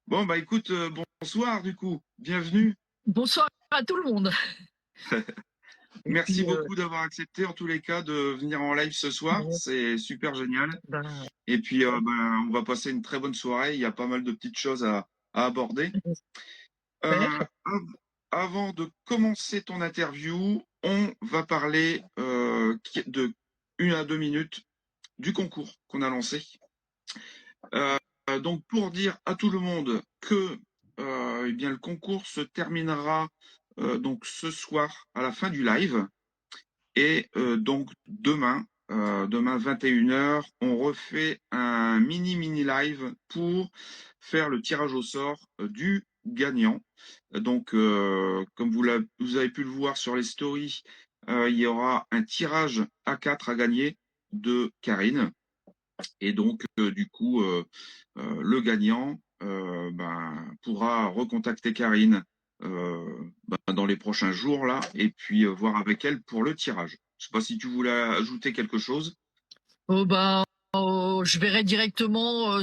Bon, bah écoute, bonsoir du coup, bienvenue. Bonsoir à tout le monde. Et Merci puis, beaucoup d'avoir accepté en tous les cas de venir en live ce soir, bon, c'est super génial. ben, Et puis, ben, on va passer une très bonne soirée, il y a pas mal de petites choses à aborder. j'espère. Avant de commencer ton interview, on va parler de 1 à 2 minutes du concours qu'on a lancé. Euh, donc pour dire à tout le monde que eh bien, le concours se terminera donc ce soir à la fin du live et donc demain 21 h, on refait un mini live pour faire le tirage au sort du gagnant. Donc comme vous avez pu le voir sur les stories, il y aura un tirage A4 à gagner de Karine. Et donc, du coup, le gagnant ben, pourra recontacter Karine ben, dans les prochains jours là, et puis voir avec elle pour le tirage. Je sais pas si tu voulais ajouter quelque chose. Oh, ben, je verrai directement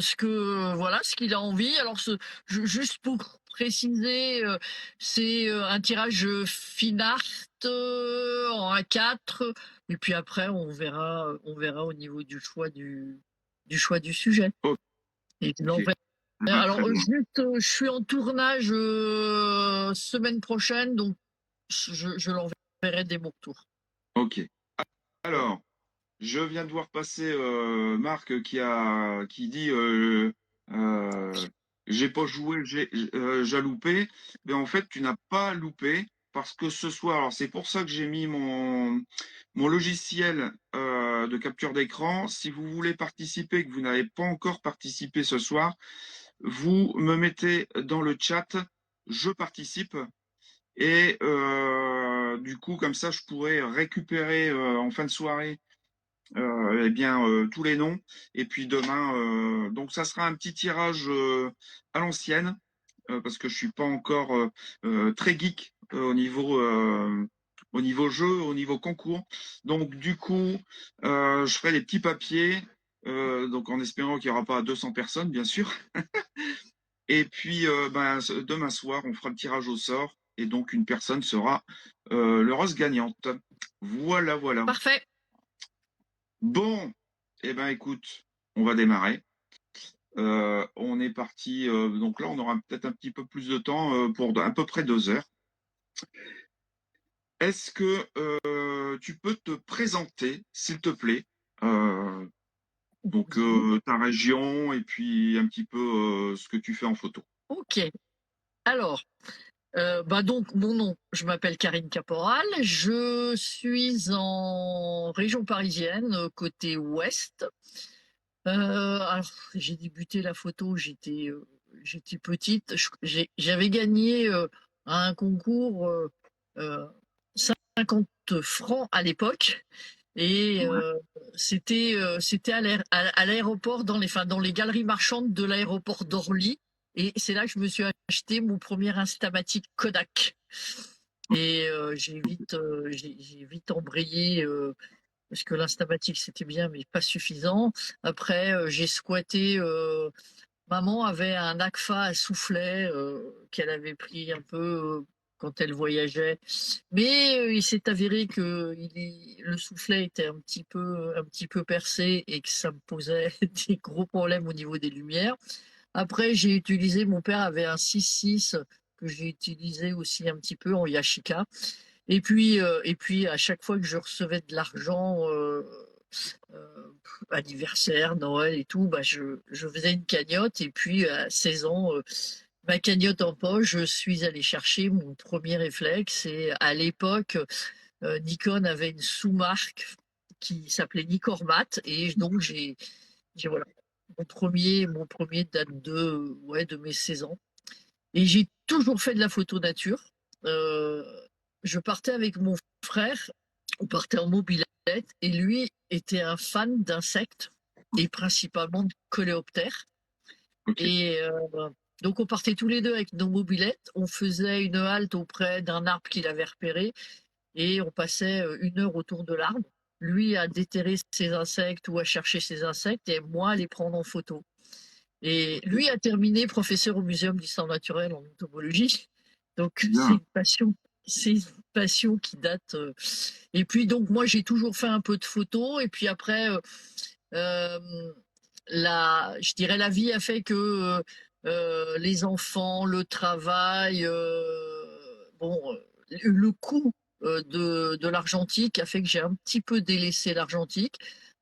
voilà, ce qu'il a envie. Alors, juste pour préciser, c'est un tirage Finart en A4. Et puis après, on verra au niveau du choix du sujet. Et je Ok, l'enverrai. ben, Alors, très bien. juste, je suis en tournage semaine prochaine, donc je l'enverrai dès mon retour. Ok. Alors, je viens de voir passer Marc qui dit euh, j'ai pas joué, j'ai loupé. Mais en fait, tu n'as pas loupé parce que ce soir, alors c'est pour ça que j'ai mis mon logiciel de capture d'écran. Si vous voulez participer, que vous n'avez pas encore participé ce soir, vous me mettez dans le chat, je participe. Et du coup, comme ça, je pourrais récupérer en fin de soirée eh bien tous les noms. Et puis demain, donc ça sera un petit tirage à l'ancienne parce que je suis pas encore très geek au niveau jeu, au niveau concours. Donc du coup, je ferai des petits papiers. Donc en espérant qu'il n'y aura pas 200 personnes, bien sûr. Et puis ben, demain soir, on fera le tirage au sort et donc une personne sera l'heureuse gagnante. Voilà, voilà. Parfait. Bon, eh ben écoute, on va démarrer. On est parti. Donc là, on aura peut-être un petit peu plus de temps pour à peu près 2 heures. Est-ce que tu peux te présenter, s'il te plaît, euh, donc Oui. ta région et puis un petit peu ce que tu fais en photo. Ok. Alors, bah donc mon nom, je m'appelle Karine Caporal. Je suis en région parisienne, côté ouest. Alors, j'ai débuté la photo, j'étais petite. J'avais gagné un concours euh, 50 francs à l'époque. Et Ouais. c'était à l'aéroport, dans les galeries marchandes de l'aéroport d'Orly. Et c'est là que je me suis acheté mon premier Instamatic Kodak. Et j'ai vite embrayé parce que l'Instamatic c'était bien, mais pas suffisant. Après, j'ai squatté. Maman avait un Agfa à soufflet qu'elle avait pris un peu quand elle voyageait, mais il s'est avéré que le soufflet était un petit peu percé et que ça me posait des gros problèmes au niveau des lumières. Après, mon père avait un 6.6 que j'ai utilisé aussi un petit peu en Yashica. Et puis à chaque fois que je recevais de l'argent, anniversaire, Noël et tout, bah je faisais une cagnotte. Et puis à 16 ans, ma cagnotte en poche, je suis allée chercher mon premier réflexe. Et à l'époque, Nikon avait une sous-marque qui s'appelait Nikormat. Et donc voilà, mon premier date de mes 16 ans. Et j'ai toujours fait de la photo nature. Euh, je partais avec mon frère, on partait en mobilette, et lui était un fan d'insectes, et principalement de coléoptères. Ok. Et donc on partait tous les deux avec nos mobilettes, on faisait une halte auprès d'un arbre qu'il avait repéré, et on passait 1 heure autour de l'arbre, lui à déterrer ses insectes ou à chercher ses insectes, et moi à les prendre en photo. Et lui a terminé professeur au Muséum d'histoire naturelle en entomologie. Donc Bien. c'est une passion qui date. Et puis donc moi j'ai toujours fait un peu de photos. Et puis après, je dirais la vie a fait que les enfants, le travail, bon, le coût de l'argentique a fait que j'ai un petit peu délaissé l'argentique.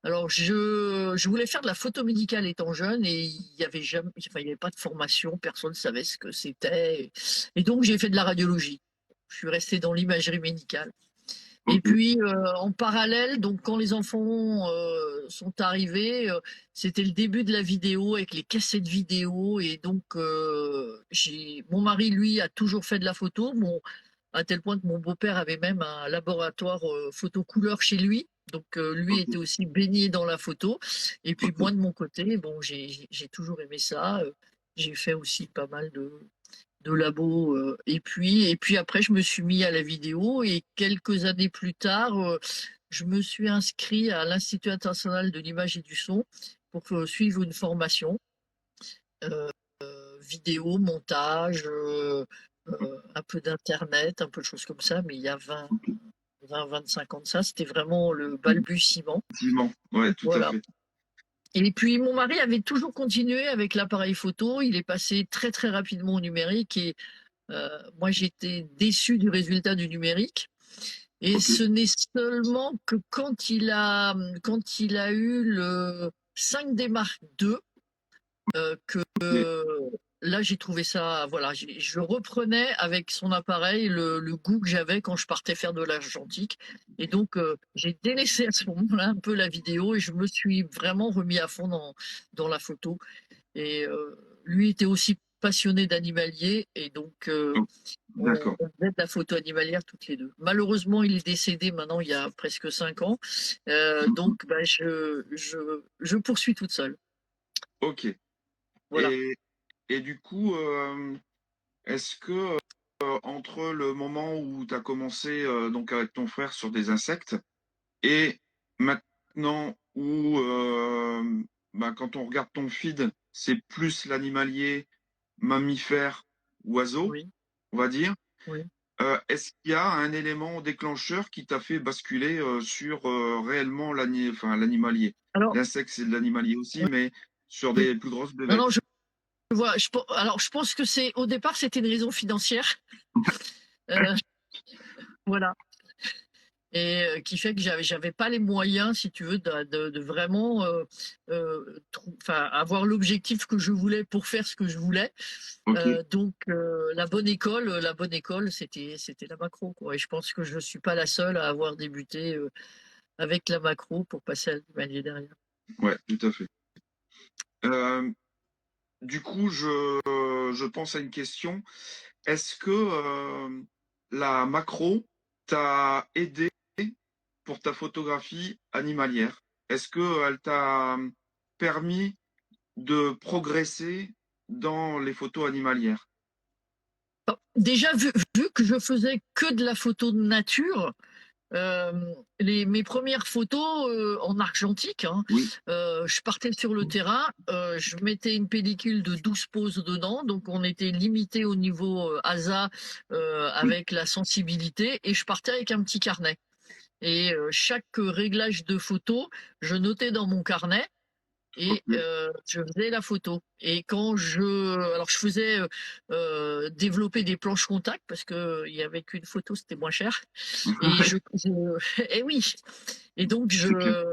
Alors je voulais faire de la photo médicale étant jeune et il y avait jamais, enfin, il y avait pas de formation, personne ne savait ce que c'était. Et donc j'ai fait de la radiologie. Je suis restée dans l'imagerie médicale. Et Ok. puis en parallèle, donc quand les enfants sont arrivés, c'était le début de la vidéo avec les cassettes vidéo et donc mon mari lui a toujours fait de la photo, à tel point que mon beau-père avait même un laboratoire photo couleur chez lui. Donc lui Ok. était aussi baigné dans la photo. Et puis Ok. moi de mon côté, bon j'ai toujours aimé ça. J'ai fait aussi pas mal de labo. Et puis après, je me suis mis à la vidéo et quelques années plus tard, je me suis inscrit à l'Institut international de l'image et du son pour suivre une formation vidéo, montage, un peu d'internet, un peu de choses comme ça, mais il y a 25 ans de ça, c'était vraiment le balbutiement. Effectivement. Ouais, tout à Voilà. fait. Et puis mon mari avait toujours continué avec l'appareil photo, il est passé très très rapidement au numérique et moi, j'étais déçue du résultat du numérique. Et Ok. ce n'est seulement que quand il a eu le 5D Mark II, que Ok. là, j'ai trouvé ça, voilà, je reprenais avec son appareil le goût que j'avais quand je partais faire de l'argentique. Et donc, j'ai délaissé à ce moment-là un peu la vidéo et je me suis vraiment remis à fond dans la photo. Et lui était aussi passionné d'animalier et donc Oh, on d'accord. faisait de la photo animalière toutes les deux. Malheureusement, il est décédé maintenant il y a presque 5 ans. Donc, bah, je poursuis toute seule. Ok. Voilà. Et, et du coup, est-ce que entre le moment où tu as commencé donc avec ton frère sur des insectes et maintenant où bah, quand on regarde ton feed, c'est plus l'animalier, mammifère, oiseau, Oui, on va dire. oui. Est-ce qu'il y a un élément déclencheur qui t'a fait basculer sur réellement l'animalier? Alors, L'insecte, c'est de l'animalier aussi, oui, mais sur oui. des plus grosses Non, non, bébêtes. alors, je pense que au départ, c'était une raison financière. Euh, voilà. Et qui fait que j'avais pas les moyens, si tu veux, de vraiment enfin, avoir l'objectif que je voulais pour faire ce que je voulais. Ok, Donc la bonne école, c'était la macro, quoi. Et je pense que je ne suis pas la seule à avoir débuté avec la macro pour passer à l'animalier derrière. ouais, tout à fait. Euh, du coup, je pense à une question. Est-ce que la macro t'a aidé pour ta photographie animalière? Est-ce qu'elle t'a permis de progresser dans les photos animalières? Déjà, vu que je faisais que de la photo de nature, Euh, mes premières photos en argentique, hein, Oui, je partais sur le terrain, je mettais une pellicule de 12 poses dedans, donc on était limité au niveau ASA oui, avec la sensibilité, et je partais avec un petit carnet. Et chaque réglage de photo, je notais dans mon carnet et ok. je faisais la photo. Et alors je faisais développer des planches contact parce que il y avait qu'une photo, c'était moins cher. Et et oui. Et donc C'est clair.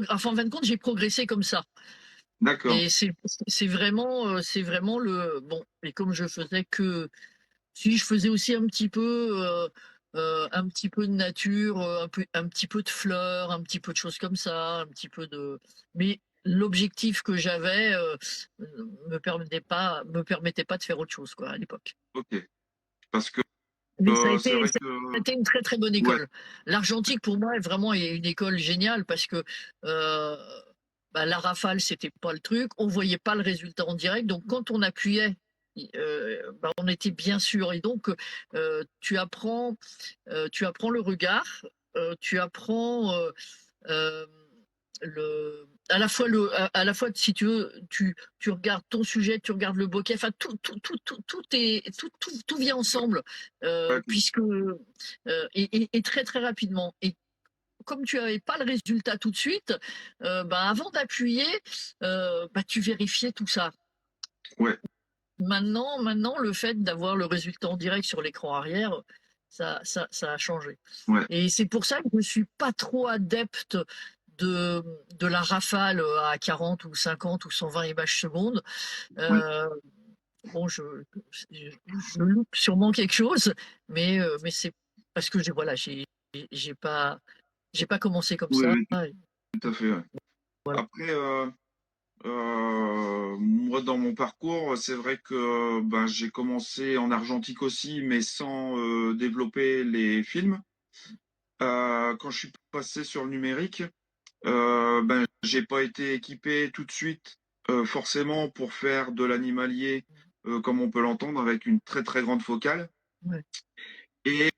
enfin, en fin de compte, j'ai progressé comme ça. D'accord. Et c'est vraiment le bon. Et comme je faisais que, si je faisais aussi un petit peu de nature, un petit peu de fleurs, un petit peu de choses comme ça, mais l'objectif que j'avais me permettait pas de faire autre chose, quoi, à l'époque. Ok. Parce que Mais c'est vrai ça que a été une très très bonne ouais, école. L'argentique pour moi est vraiment une école géniale parce que euh, bah, la rafale c'était pas le truc, on voyait pas le résultat en direct, donc quand on appuyait, bah, on était bien sûr. Et donc tu apprends le regard, tu apprends euh, à la fois à la fois, si tu veux, tu regardes ton sujet, tu regardes le bokeh, enfin tout vient ensemble, D'accord. puisque et très très rapidement. Et comme tu avais pas le résultat tout de suite, bah, avant d'appuyer, bah, tu vérifiais tout ça. Ouais, Maintenant, le fait d'avoir le résultat en direct sur l'écran arrière, ça a changé. ouais, Et c'est pour ça que je suis pas trop adepte de, de la rafale à 40 ou 50 ou 120 images secondes. ouais. Euh, bon, je loupe sûrement quelque chose, mais c'est parce que voilà, j'ai pas, j'ai pas commencé comme Oui, ça. oui, tout à fait. Ouais. Voilà. Après, moi, dans mon parcours, c'est vrai que ben, j'ai commencé en argentique aussi, mais sans développer les films. Quand je suis passé sur le numérique, ben, j'ai pas été équipé tout de suite, forcément, pour faire de l'animalier, comme on peut l'entendre, avec une très très grande focale. Ouais. Et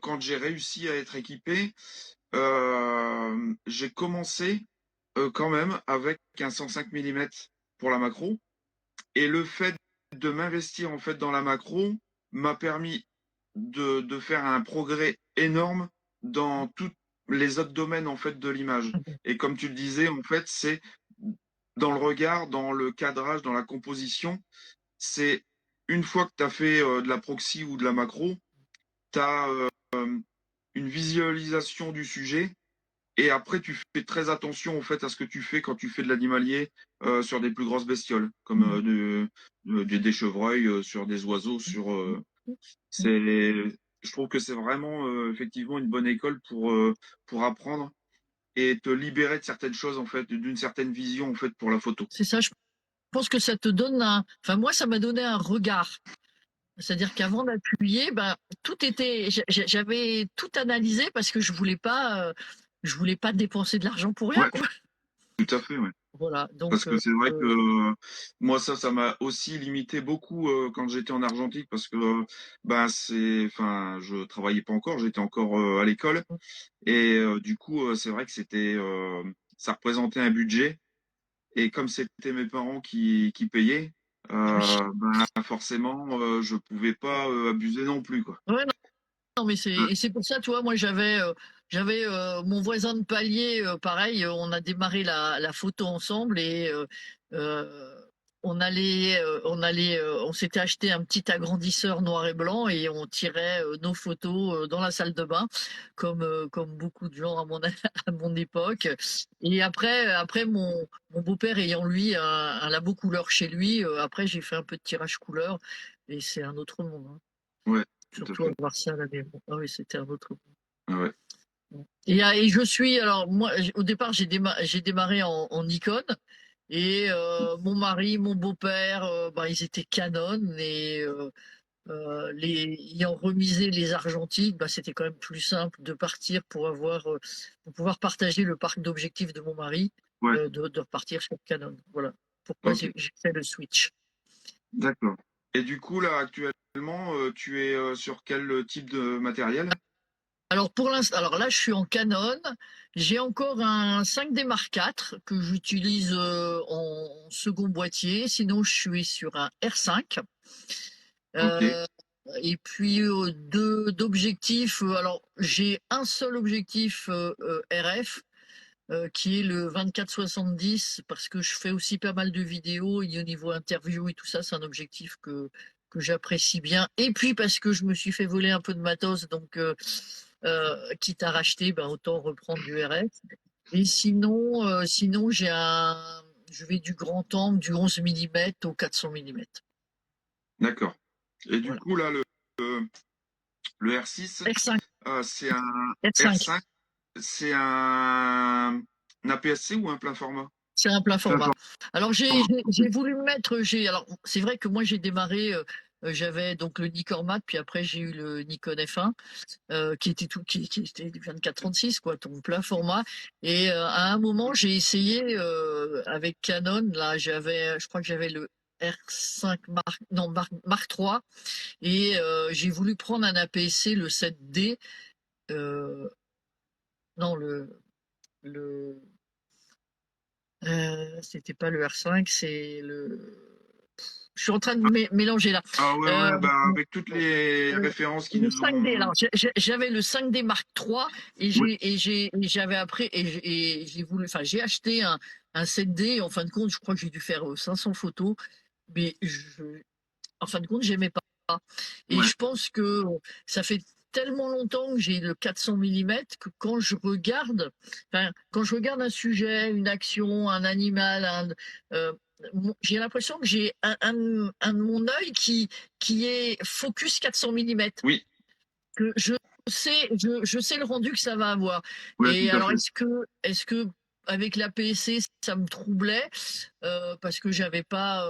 quand j'ai réussi à être équipé, j'ai commencé quand même avec un 105 mm pour la macro. Et le fait de m'investir en fait dans la macro m'a permis de faire un progrès énorme dans tous les autres domaines en fait de l'image. Et comme tu le disais, en fait, c'est dans le regard, dans le cadrage, dans la composition, c'est une fois que tu as fait de la proxy ou de la macro, tu as une visualisation du sujet et après, tu fais très attention en fait à ce que tu fais quand tu fais de l'animalier sur des plus grosses bestioles, comme des chevreuils, sur des oiseaux, c'est, je trouve que c'est vraiment effectivement une bonne école pour apprendre et te libérer de certaines choses en fait, d'une certaine vision en fait pour la photo. C'est ça, je pense que ça te donne enfin moi, ça m'a donné un regard. C'est-à-dire qu'avant d'appuyer, ben, tout était, j'avais tout analysé parce que je voulais pas dépenser de l'argent pour rien, Ouais, quoi. tout à fait, ouais. Voilà, Parce donc que c'est vrai que moi ça m'a aussi limité beaucoup quand j'étais en argentique parce que ben enfin je travaillais pas encore, j'étais encore à l'école et du coup c'est vrai que ça représentait un budget et comme c'était mes parents qui payaient, ah oui. ben forcément je pouvais pas abuser non plus quoi. Ouais, non, mais Ouais, c'est pour ça, tu vois, moi j'avais mon voisin de palier, pareil, on a démarré la photo ensemble et euh, on s'était acheté un petit agrandisseur noir et blanc et on tirait nos photos dans la salle de bain, comme beaucoup de gens à mon époque. Et après mon beau-père ayant lui un labo couleur chez lui, après j'ai fait un peu de tirage couleur et c'est un autre monde, hein. ouais, tout à Surtout fait. avoir ça à la maison. Ah oui, c'était un autre Ah ouais, monde. Et je suis, alors moi, au départ, j'ai démarré en Nikon. Et mon mari, mon beau-père, bah, ils étaient Canon. Et ayant remisé les argentiques, bah, c'était quand même plus simple de partir pour pouvoir partager le parc d'objectifs de mon mari, ouais, de repartir sur Canon. Voilà pourquoi ok, j'ai fait le switch. d'accord. Et du coup là actuellement tu es sur quel type de matériel? Alors pour l'instant, alors là je suis en Canon. J'ai encore un 5D Mark IV que j'utilise en second boîtier. Sinon je suis sur un R5. Ok, Euh, et puis deux d'objectifs. Alors j'ai un seul objectif RF qui est le 24-70 parce que je fais aussi pas mal de vidéos et au niveau interview et tout ça, c'est un objectif que j'apprécie bien. Et puis parce que je me suis fait voler un peu de matos, donc quitte à racheter, ben, autant reprendre du RF. Et sinon je vais du grand angle, du 11 mm au 400 mm. d'accord. Et du Voilà. coup là le R6 R5, c'est un R5, R5, c'est un APS-C ou un plein format? c'est un plein Plein format. Alors format. j'ai voulu me mettre, alors c'est vrai que moi j'ai démarré, j'avais donc le Nikkor Mat, puis après j'ai eu le Nikon F1. Qui était du 24-36, quoi, ton plein format. Et à un moment, j'ai essayé avec Canon, là, je crois que j'avais le R5 Mark, non, Mark III, et j'ai voulu prendre un APS-C, le 7D, euh, non, c'était pas le R5, c'est le. Je suis en train de mélanger là. Ah ouais, Euh, ouais, bah avec toutes les références qui le nous 5D, ont. alors j'avais le 5D Mark III et Oui, j'avais après et j'ai voulu, enfin j'ai acheté un 7D. En fin de compte, je crois que j'ai dû faire 500 photos, mais en fin de compte, j'aimais pas. Et ouais, je pense que ça fait tellement longtemps que j'ai le 400 mm que quand je regarde un sujet, une action, un animal, j'ai l'impression que j'ai un de mon œil qui est focus 400 mm, oui, que je sais le rendu que ça va avoir. ouais, Et tout à alors, fait. est-ce que avec la PSC, ça me troublait parce que j'avais pas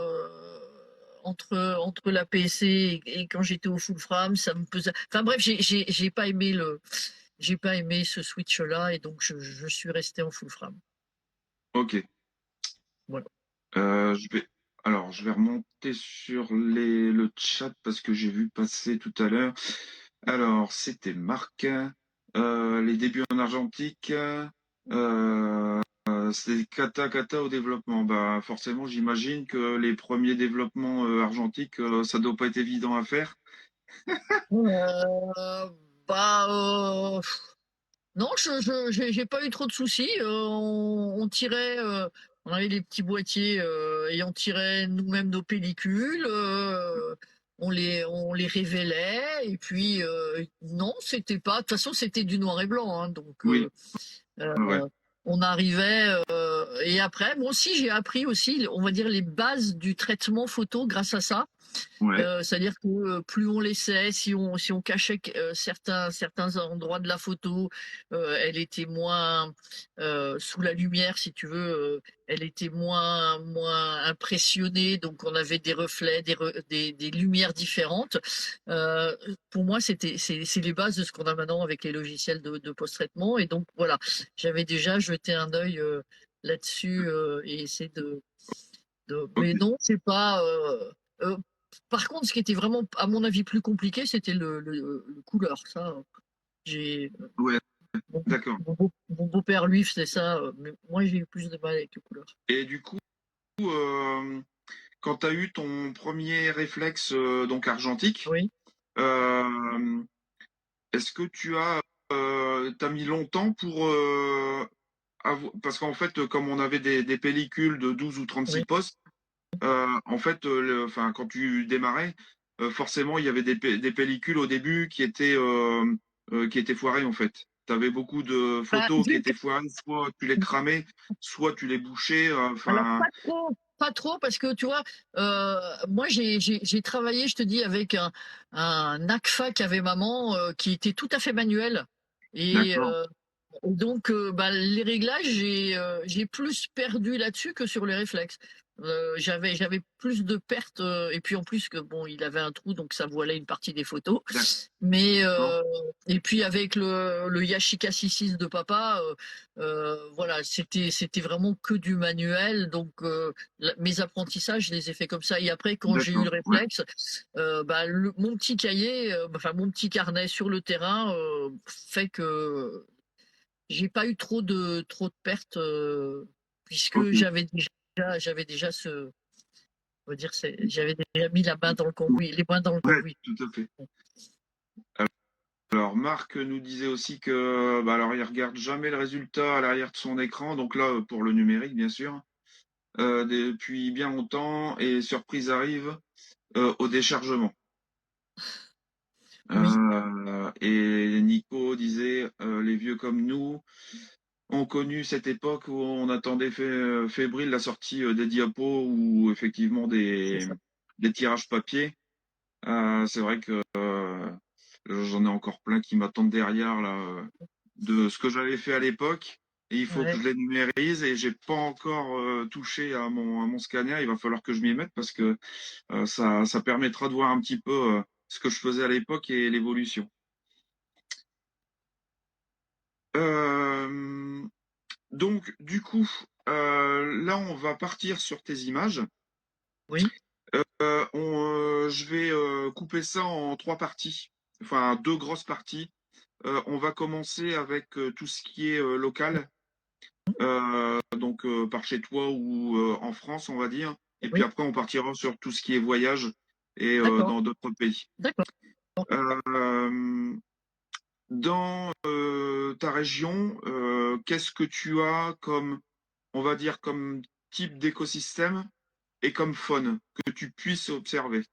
entre la PSC et quand j'étais au full frame, ça me pesait. Enfin bref, j'ai pas aimé ce switch-là et donc je suis resté en full frame. Ok. Voilà. Je vais remonter sur le chat parce que j'ai vu passer tout à l'heure. Alors, c'était Marc. Les débuts en argentique. C'est kata au développement. Bah, forcément, j'imagine que les premiers développements argentiques, ça doit pas être évident à faire. Euh, bah non, j'ai pas eu trop de soucis. On tirait, on avait les petits boîtiers et on tirait nous-mêmes nos pellicules. On les révélait et puis non, c'était pas. De toute façon, c'était du noir et blanc, hein, donc Oui, euh, ouais, on arrivait. Et après, moi aussi, j'ai appris aussi, on va dire, les bases du traitement photo grâce à ça. ouais, C'est-à-dire que plus on laissait, si on cachait certains endroits de la photo, elle était moins sous la lumière, si tu veux, elle était moins impressionnée, donc on avait des reflets, des lumières différentes. Pour moi, c'est les bases de ce qu'on a maintenant avec les logiciels de post-traitement, et donc voilà, j'avais déjà jeté un œil là-dessus et essayé mais ok, non, c'est pas. Euh, Par contre, ce qui était vraiment, à mon avis, plus compliqué, c'était le couleur. Ça, j'ai ouais, d'accord. mon beau-père, lui, faisait ça, mais moi, j'ai eu plus de mal avec le couleur. Et du coup, quand tu as eu ton premier réflexe donc argentique, Oui, euh, est-ce que t'as mis longtemps pour parce qu'en fait, comme on avait des pellicules de 12 ou 36 oui. postes, en fait, enfin, quand tu démarrais, forcément, il y avait des pellicules au début qui étaient foirées, en fait. Tu avais beaucoup de Bah, photos qui étaient foirées, soit tu les cramais, soit tu les bouchais. alors, Enfin, pas trop, parce que tu vois, moi, j'ai travaillé, je te dis, avec un ACFA qu'avait maman, qui était tout à fait manuel. Et d'accord, donc, bah, les réglages, j'ai plus perdu là-dessus que sur les réflexes. J'avais plus de pertes, et puis en plus que bon, il avait un trou, donc ça voilait une partie des photos. Mais d'accord, et puis avec le Yashica 66 de papa, voilà, c'était vraiment que du manuel. Donc mes apprentissages, je les ai fait comme ça. Et après, quand j'ai eu le d'accord, ouais, réflexe, bah, mon petit cahier, enfin mon petit carnet sur le terrain, fait que j'ai pas eu trop de pertes puisque ok, j'avais déjà on va dire, j'avais déjà mis la main dans le cambouis, les mains dans le ouais, cambouis. tout à fait. Alors, Marc nous disait aussi que, bah, alors, il regarde jamais le résultat à l'arrière de son écran, donc là, pour le numérique, bien sûr, depuis bien longtemps, et surprise arrive au déchargement. Oui, Et Nico disait, les vieux comme nous ont connu cette époque où on attendait fébrile la sortie des diapos ou effectivement c'est ça. des tirages papier. C'est vrai que j'en ai encore plein qui m'attendent derrière là, de ce que j'avais fait à l'époque. Et il faut que Ouais. je les numérise et j'ai pas encore touché à mon scanner. Il va falloir que je m'y mette parce que ça permettra de voir un petit peu ce que je faisais à l'époque et l'évolution. Euh, donc, du coup, là, on va partir sur tes images. Oui, Je vais couper ça en trois parties, enfin deux grosses parties. On va commencer avec tout ce qui est local. donc par chez toi ou en France, on va dire. Et puis Oui, après, on partira sur tout ce qui est voyage et d'accord, dans d'autres pays. d'accord. Euh, dans ta région, qu'est-ce que tu as comme, on va dire, comme type d'écosystème et comme faune que tu puisses observer?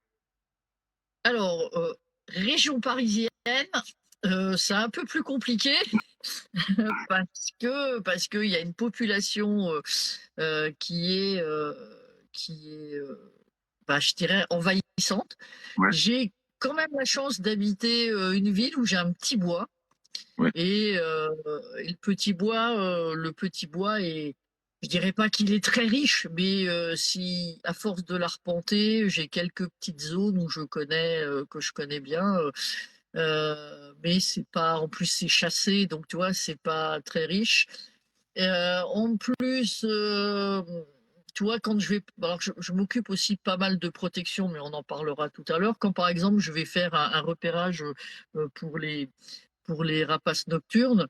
Alors, région parisienne, c'est un peu plus compliqué parce qu'il y a une population qui est, bah, je dirais, envahissante. Ouais, J'ai quand même la chance d'habiter une ville où j'ai un petit bois. ouais, Et le petit bois est, je dirais pas qu'il est très riche, mais si à force de l'arpenter, j'ai quelques petites zones où que je connais bien, mais c'est pas, en plus c'est chassé, donc tu vois, c'est pas très riche. En plus, tu vois, quand je vais, alors je m'occupe aussi pas mal de protection, mais on en parlera tout à l'heure. Quand par exemple je vais faire un repérage pour les rapaces nocturnes,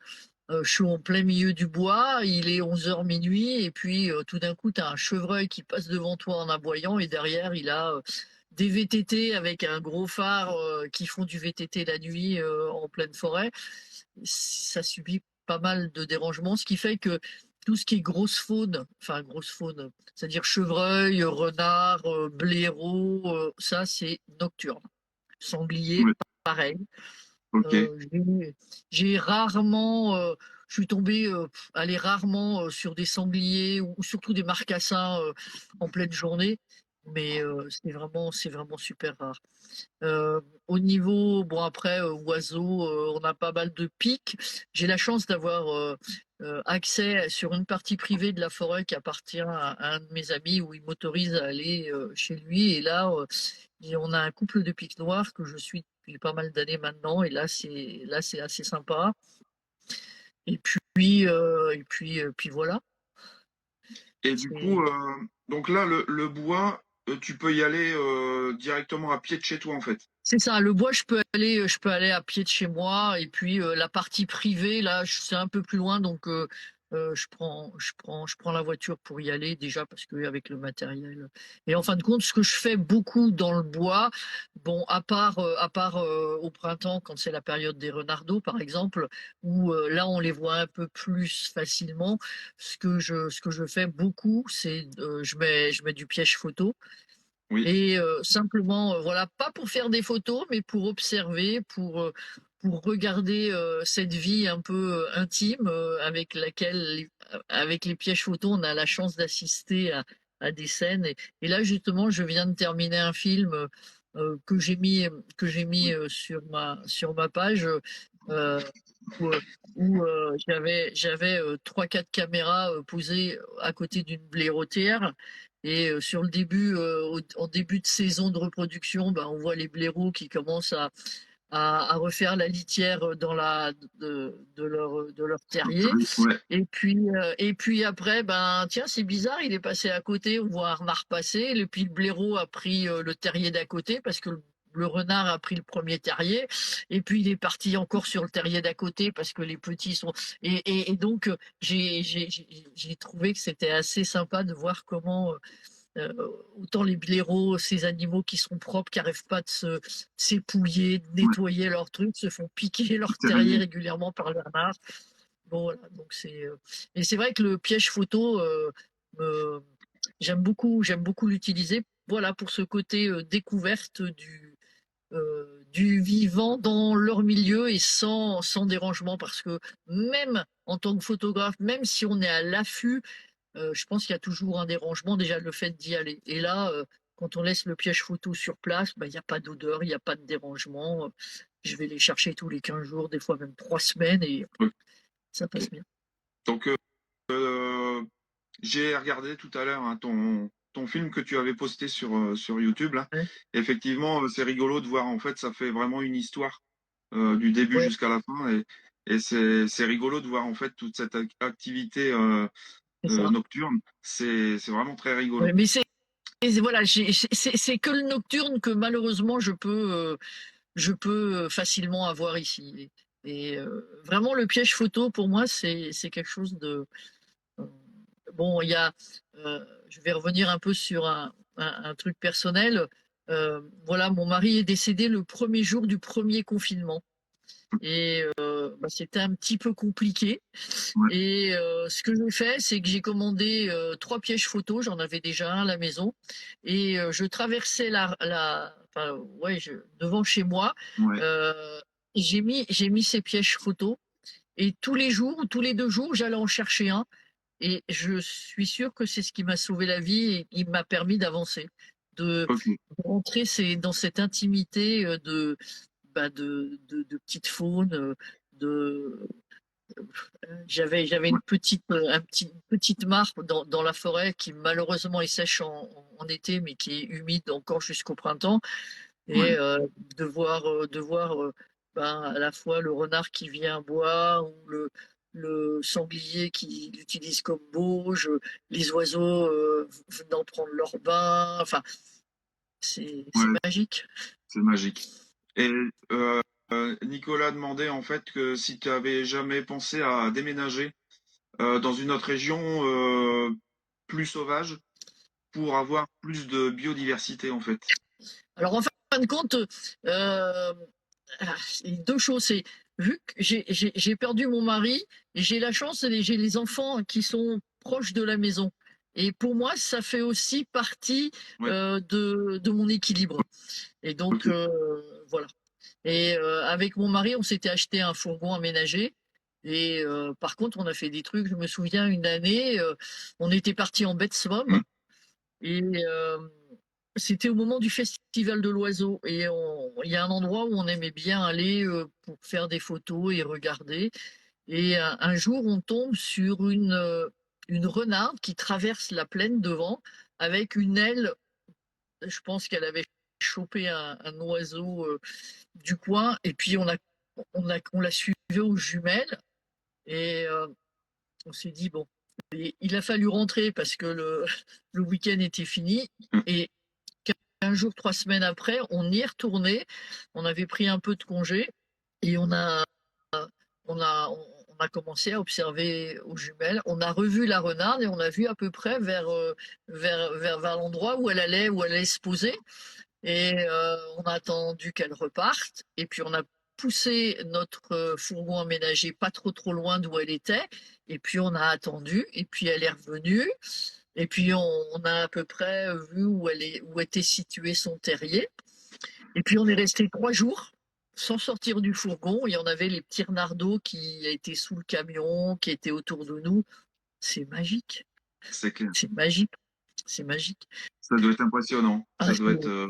je suis en plein milieu du bois, il est 11 h minuit, et puis tout d'un coup, tu as un chevreuil qui passe devant toi en aboyant, et derrière, il a des VTT avec un gros phare qui font du VTT la nuit en pleine forêt. Ça subit pas mal de dérangements, ce qui fait que tout ce qui est grosse faune, c'est-à-dire chevreuil, renard, blaireau, ça c'est nocturne. Sanglier, ouais, pareil. ok. J'ai rarement, je suis tombée, allez, rarement sur des sangliers ou surtout des marcassins en pleine journée, mais c'est vraiment super rare. Au niveau, bon après, oiseaux, on a pas mal de pics. J'ai la chance d'avoir accès sur une partie privée de la forêt qui appartient à un de mes amis où il m'autorise à aller chez lui. Et là, on a un couple de pics noirs que je suis depuis pas mal d'années maintenant. Et là, c'est assez sympa. Puis voilà. Et du coup, C'est donc là, le bois, tu peux y aller directement à pied de chez toi, en fait. C'est ça, le bois, je peux aller à pied de chez moi, et puis la partie privée, là, c'est un peu plus loin, donc je prends la voiture pour y aller déjà parce que avec le matériel. Et en fin de compte, ce que je fais beaucoup dans le bois, bon, à part au printemps quand c'est la période des renardeaux, par exemple, où là on les voit un peu plus facilement. Ce que je fais beaucoup, c'est je mets du piège photo. Oui, Et simplement, voilà, pas pour faire des photos, mais pour observer, pour regarder cette vie un peu intime avec les pièges photos, on a la chance d'assister à des scènes. Et là, justement, je viens de terminer un film que j'ai mis sur ma page, euh, où, j'avais trois, quatre caméras posées à côté d'une blaireautière. Et sur le début, en début de saison de reproduction, ben, on voit les blaireaux qui commencent à refaire la litière de leur terrier. ouais, Et puis après, ben tiens, c'est bizarre, il est passé à côté, on voit un renard passer, et puis le blaireau a pris le terrier d'à côté parce que le renard a pris le premier terrier, et puis il est parti encore sur le terrier d'à côté parce que les petits sont. Et donc, j'ai trouvé que c'était assez sympa de voir comment euh, autant les blaireaux, ces animaux qui sont propres, qui n'arrivent pas de s'épouiller, de ouais, nettoyer leurs trucs, se font piquer leur c'est terrier réglé. régulièrement par le renard. Bon, voilà, donc et c'est vrai que le piège photo, me- j'aime beaucoup l'utiliser. Voilà, pour ce côté découverte du vivant dans leur milieu et sans dérangement, parce que même en tant que photographe, même si on est à l'affût, je pense qu'il y a toujours un dérangement, déjà le fait d'y aller. Et là, quand on laisse le piège photo sur place, bah, il n'y a pas d'odeur, il n'y a pas de dérangement. Je vais les chercher tous les 15 jours, des fois même 3 semaines, et Ok. ça passe bien. Donc, j'ai regardé tout à l'heure hein, ton film que tu avais posté sur YouTube là. Ouais, Effectivement, c'est rigolo de voir en fait, ça fait vraiment une histoire du début ouais, jusqu'à la fin et c'est rigolo de voir en fait toute cette activité c'est ça. nocturne. C'est vraiment très rigolo. Ouais, mais voilà, c'est que le nocturne que malheureusement je peux facilement avoir ici. Et vraiment, le piège photo, pour moi, c'est quelque chose Bon, il y a, je vais revenir un peu sur un truc personnel. Voilà, mon mari est décédé le premier jour du premier confinement. Et bah, c'était un petit peu compliqué. Ouais, Et ce que j'ai fait, c'est que j'ai commandé 3 pièges photos, j'en avais déjà un à la maison. Et je traversais enfin, ouais, devant chez moi. ouais, euh, j'ai mis ces pièges photos. Et tous les jours, ou tous les 2 jours, j'allais en chercher un. Et je suis sûre que c'est ce qui m'a sauvé la vie et qui m'a permis d'avancer, de ok. rentrer dans cette intimité bah, de petite faune. De, j'avais une petite mare dans la forêt qui malheureusement est sèche en été, mais qui est humide encore jusqu'au printemps. Et Ouais, de voir ben, à la fois le renard qui vient boire ou le sanglier qui l'utilise comme bauge, les oiseaux venant prendre leur bain. Enfin, c'est ouais, magique. c'est magique. Et Nicolas demandait en fait que si tu avais jamais pensé à déménager dans une autre région plus sauvage pour avoir plus de biodiversité en fait. Alors en fin de compte, euh, deux choses. C'est vu que j'ai perdu mon mari, et j'ai la chance, j'ai les enfants qui sont proches de la maison. Et pour moi, ça fait aussi partie Ouais, de mon équilibre. Et ok. donc, voilà. Et avec mon mari, on s'était acheté un fourgon aménagé. Et par contre, on a fait des trucs. Je me souviens une année, on était parti en baie de Somme. Hmm. Et c'était au moment du festival de l'oiseau. Et il y a un endroit où on aimait bien aller pour faire des photos et regarder. Et un jour, on tombe sur une renarde qui traverse la plaine devant avec une aile. Je pense qu'elle avait chopé un oiseau du coin. Et puis, on l'a suivi aux jumelles. Et on s'est dit, bon, il a fallu rentrer parce que le week-end était fini. Hmm. Et 15 jours, 3 semaines après, on y est retourné. On avait pris un peu de congé et on a commencé à observer aux jumelles. On a revu la renarde et on a vu à peu près vers l'endroit où elle allait se poser. Et on a attendu qu'elle reparte. Et puis on a poussé notre fourgon aménagé pas trop loin d'où elle était. Et puis on a attendu. Et puis elle est revenue. Et puis on a à peu près vu où était situé son terrier. Et puis on est resté 3 jours sans sortir du fourgon. Il y en avait les petits renardeaux qui étaient sous le camion, qui étaient autour de nous. C'est magique, C'est clair. c'est magique, c'est magique. Ça doit être impressionnant. Ah, Ça doit être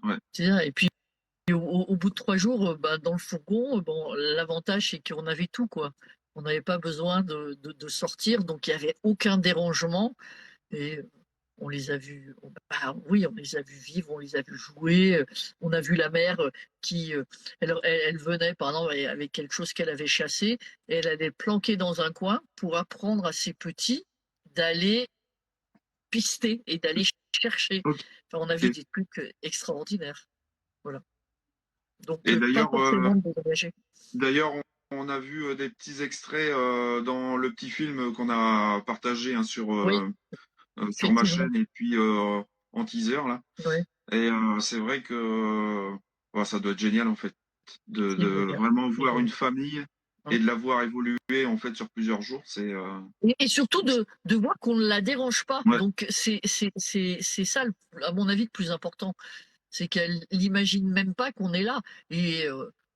ouais. et puis au bout de 3 jours, bah, dans le fourgon, bon, l'avantage c'est qu'on avait tout quoi. On n'avait pas besoin de sortir, donc il n'y avait aucun dérangement. Et on les a vus, bah, oui, on les a vus vivre, on les a vus jouer. On a vu la mère qui, elle venait, par exemple, avec quelque chose qu'elle avait chassé, et elle allait planquer dans un coin pour apprendre à ses petits d'aller pister et d'aller chercher. Ok. Enfin, on a vu des trucs extraordinaires. Voilà. Donc, Et pas d'ailleurs, forcément de déménager. d'ailleurs, on a vu des petits extraits dans le petit film qu'on a partagé hein, Oui, sur ma effectivement. chaîne et puis en teaser là. Ouais, Et c'est vrai que ça doit être génial en fait de c'est génial. vraiment C'est voir une génial. famille et Hein. de la voir évoluer en fait sur plusieurs jours. C'est Et surtout de voir qu'on ne la dérange pas. ouais, Donc, c'est ça, à mon avis, le plus important. C'est qu'elle n'imagine même pas qu'on est là. Et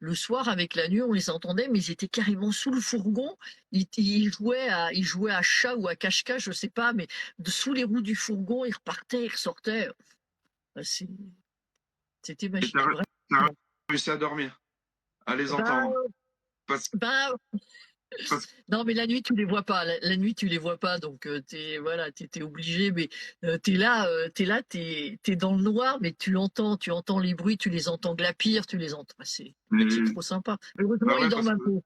le soir, avec la nuit, on les entendait, mais ils étaient carrément sous le fourgon. Ils jouaient à chat ou à cache-cache, je sais pas, mais sous les roues du fourgon, ils repartaient, ils ressortaient. Bah, c'était et magique, t'as vraiment. réussi à dormir, à les Bah, entendre. Parce, bah, parce non, mais la nuit, tu les vois pas. La nuit, tu les vois pas, donc voilà, t'es obligé. Mais t'es dans le noir, mais tu entends les bruits, tu les entends glapir, tu les entends. Bah, c'est mais trop sympa. Heureusement, bah ils ouais, dorment un peu.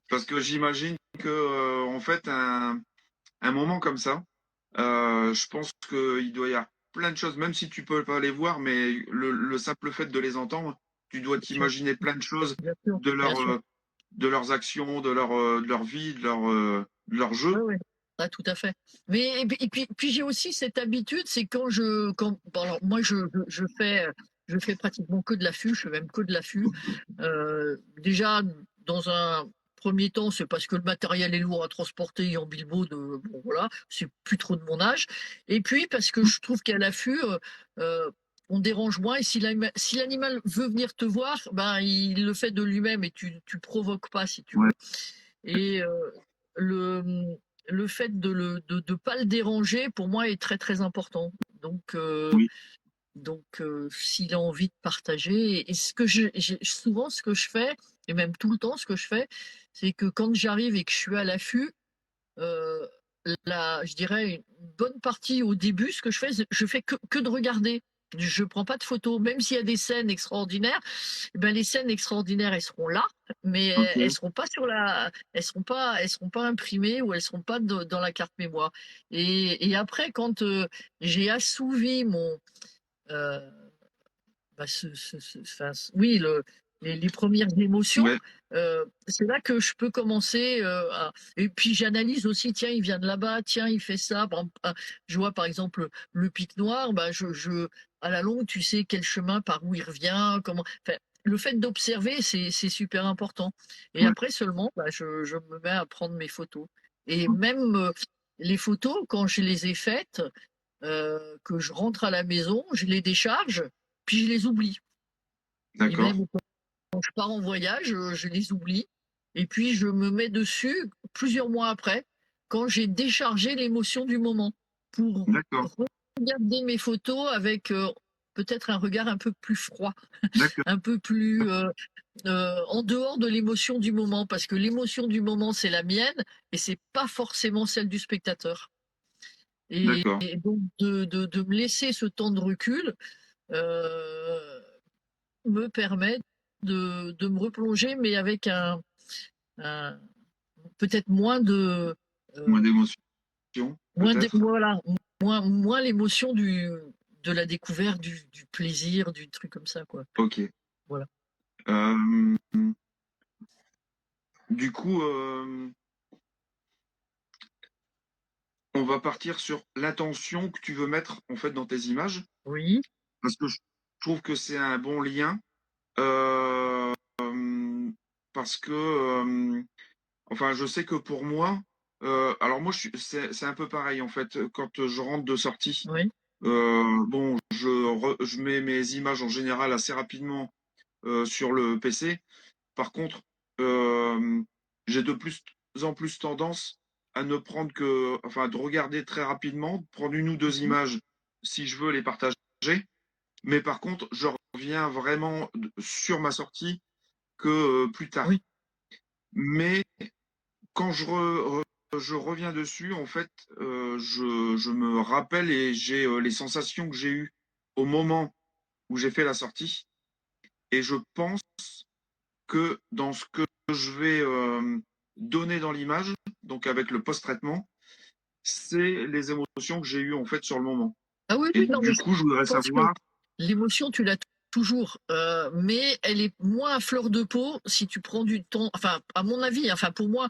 parce que j'imagine que en fait un moment comme ça, je pense qu'il doit y avoir plein de choses, même si tu peux pas les voir, mais le simple fait de les entendre, tu dois Bien sûr, t'imaginer plein de choses bien sûr, de bien leur sûr. de leurs actions, de leur vie, de leur jeu. Ouais, ouais. Ah, tout à fait. Mais et puis j'ai aussi cette habitude, c'est quand bon alors moi je fais pratiquement que de l'affût, je fais même que de l'affût. Déjà dans un premier temps, c'est parce que le matériel est lourd à transporter en bilbot de bon voilà, c'est plus trop de mon âge et puis parce que je trouve qu'à l'affût, on dérange moins et si l'animal veut venir te voir, ben, il le fait de lui-même et tu provoques pas si tu Ouais, veux et le, mmh, le fait de pas le déranger, pour moi, est très, très important. Donc oui, s'il a envie de partager et ce que j'ai souvent ce que je fais et même tout le temps ce que je fais, c'est que quand j'arrive et que je suis à l'affût, heu, la je dirais une bonne partie au début, ce que je fais, c'est je fais que de regarder. Je prends pas de photos, même s'il y a des scènes extraordinaires, eh ben, les scènes extraordinaires, elles seront là, mais elles OK, seront pas elles seront pas imprimées ou elles seront pas dans la carte mémoire et après quand, j'ai assouvi mon, heu bah, enfin, oui, les premières émotions, ouais, c'est là que je peux commencer, à et puis j'analyse aussi: «Tiens, il vient de là-bas, tiens, il fait ça». Par exemple, je vois par exemple le pic noir, bah, je à la longue, tu sais quel chemin, par où il revient, comment enfin, le fait d'observer, c'est super important et ouais, après seulement, bah, je me mets à prendre mes photos et même, les photos quand je les ai faites, que je rentre à la maison, je les décharge, puis je les oublie et d'accord, même quand je pars en voyage, je les oublie et puis je me mets dessus plusieurs mois après, quand j'ai déchargé l'émotion du moment pour d'accord, regarder mes photos avec, peut-être un regard un peu plus froid, d'accord, un peu plus, en dehors de l'émotion du moment. Parce que l'émotion du moment, c'est la mienne et c'est pas forcément celle du spectateur d'accord. et donc de me laisser ce temps de recul, heu, me permet de me replonger, mais avec un peut-être moins de, Moins heu, d'émotion, moins d'é peut-être? voilà, moins l'émotion de la découverte, du plaisir, du truc comme ça, quoi. OK. Voilà. Hem, du coup, on va partir sur l'intention que tu veux mettre, en fait, dans tes images, Oui, parce que je trouve que c'est un bon lien, hem, parce que, enfin, je sais que pour moi, alors moi, je suis c'est un peu pareil, en fait, quand, je rentre de sortie, oui, bon, je mets mes images, en général, assez rapidement, sur le PC. Par contre, j'ai de plus en plus tendance à ne prendre que enfin, de regarder très rapidement, prendre une ou 2 mmh images si je veux les partager. Mais par contre, je reviens vraiment sur ma sortie que, plus tard. oui. Mais quand je reviens dessus, en fait, je me rappelle et j'ai, les sensations que j'ai eues au moment où j'ai fait la sortie et je pense que dans ce que je vais, donner dans l'image, donc avec le post-traitement, c'est les émotions que j'ai eues, en fait, sur le moment. Ah oui, Et oui, non, mais du je coup, je voudrais pense que savoir l'émotion, tu l'as toujours, mais elle est moins à fleur de peau si tu prends du temps. Enfin, à mon avis, enfin pour moi,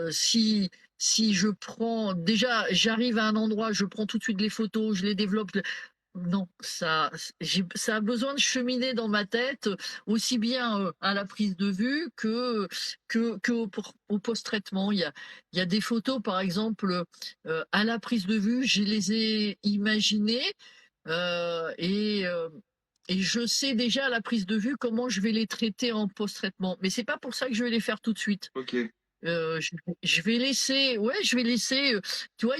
si je prends déjà, j'arrive à un endroit, je prends tout de suite les photos, je les développe. Non, ça a besoin de cheminer dans ma tête, aussi bien, à la prise de vue que au post-traitement. Il y a des photos, par exemple, à la prise de vue, je les ai imaginées, heu et heu et je sais déjà à la prise de vue comment je vais les traiter en post-traitement. Mais c'est pas pour ça que je vais les faire tout de suite. OK, Je vais laisser ouais, je vais laisser, tu vois,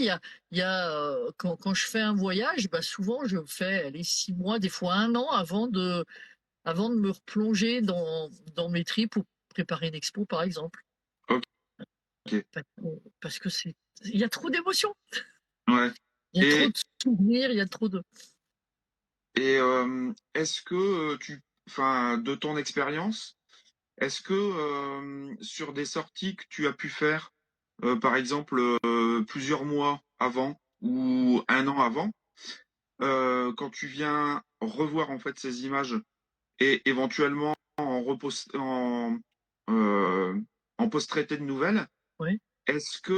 quand je fais un voyage, bah, souvent je fais, allez, 6 mois, des fois 1 an avant de me replonger dans mes tripes pour préparer une expo, par exemple. OK, Parce que il y a trop d'émotions, ouais. il y a trop Et de souvenirs, il y a trop de est-ce que, enfin, de ton expérience, est-ce que, sur des sorties que tu as pu faire, par exemple, plusieurs mois avant ou 1 an avant, quand tu viens revoir, en fait, ces images et éventuellement heu, en post-traité de nouvelles, ouais. est-ce que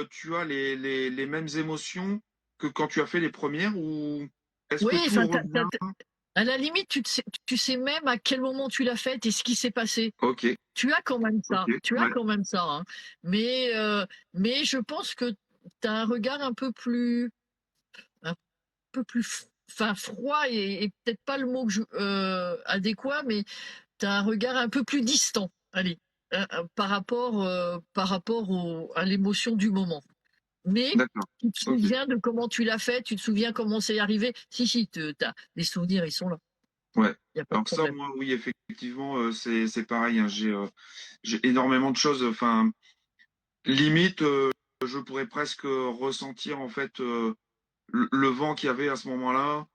tu as les mêmes émotions que quand tu as fait les premières ou est-ce Oui, que tout enfin, revient? à la limite, tu sais même à quel moment tu l'as faite et ce qui s'est passé. OK, Tu as quand même OK, ça, tu as ouais, quand même ça, hein. Mais, heu, mais je pense que tu as un regard un peu plus enfin froid et peut-être pas le mot que adéquat, mais tu as un regard un peu plus distant, allez, par rapport à l'émotion du moment. Mais d'accord, tu te OK, souviens de comment tu l'as fait, tu te souviens comment c'est arrivé. Si, tu les souvenirs, ils sont là, ouais. il y a pas de Alors ça, problème. moi, oui, effectivement, c'est pareil, hein, j'ai énormément de choses, enfin, limite, je pourrais presque, ressentir, en fait, le vent qu'il y avait à ce moment-là,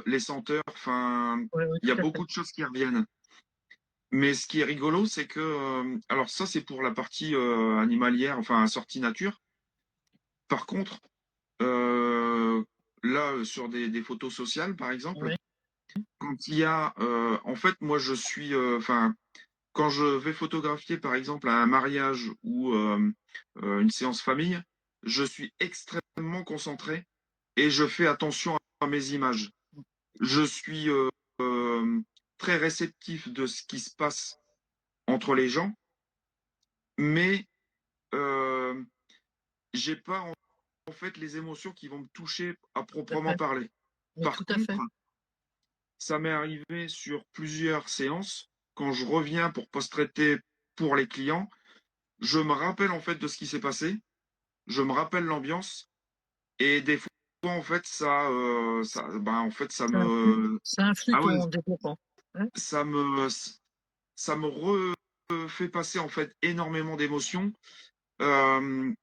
les senteurs, enfin, Ouais, ouais, il y a tout à fait. beaucoup de choses qui reviennent. Mais ce qui est rigolo, c'est que, alors ça, c'est pour la partie, animalière, enfin, sortie nature. Par contre, heu, là, sur des photos sociales, par exemple, Ouais, quand il y a, en fait, moi, je suis, enfin, quand je vais photographier, par exemple, à un mariage ou, une séance famille, je suis extrêmement concentré et je fais attention à mes images. Je suis, très réceptif de ce qui se passe entre les gens, mais, hem, j'ai pas en fait les émotions qui vont me toucher à tout à proprement fait. parler. Mais Par tout à contre, fait. ça m'est arrivé sur plusieurs séances, quand je reviens pour post-traiter pour les clients, je me rappelle en fait de ce qui s'est passé, je me rappelle l'ambiance et des fois en fait en fait ça Ça influe me ça influe ah ouais, ton développement. Ouais, ça me ça me refait passer en fait énormément d'émotions. Hem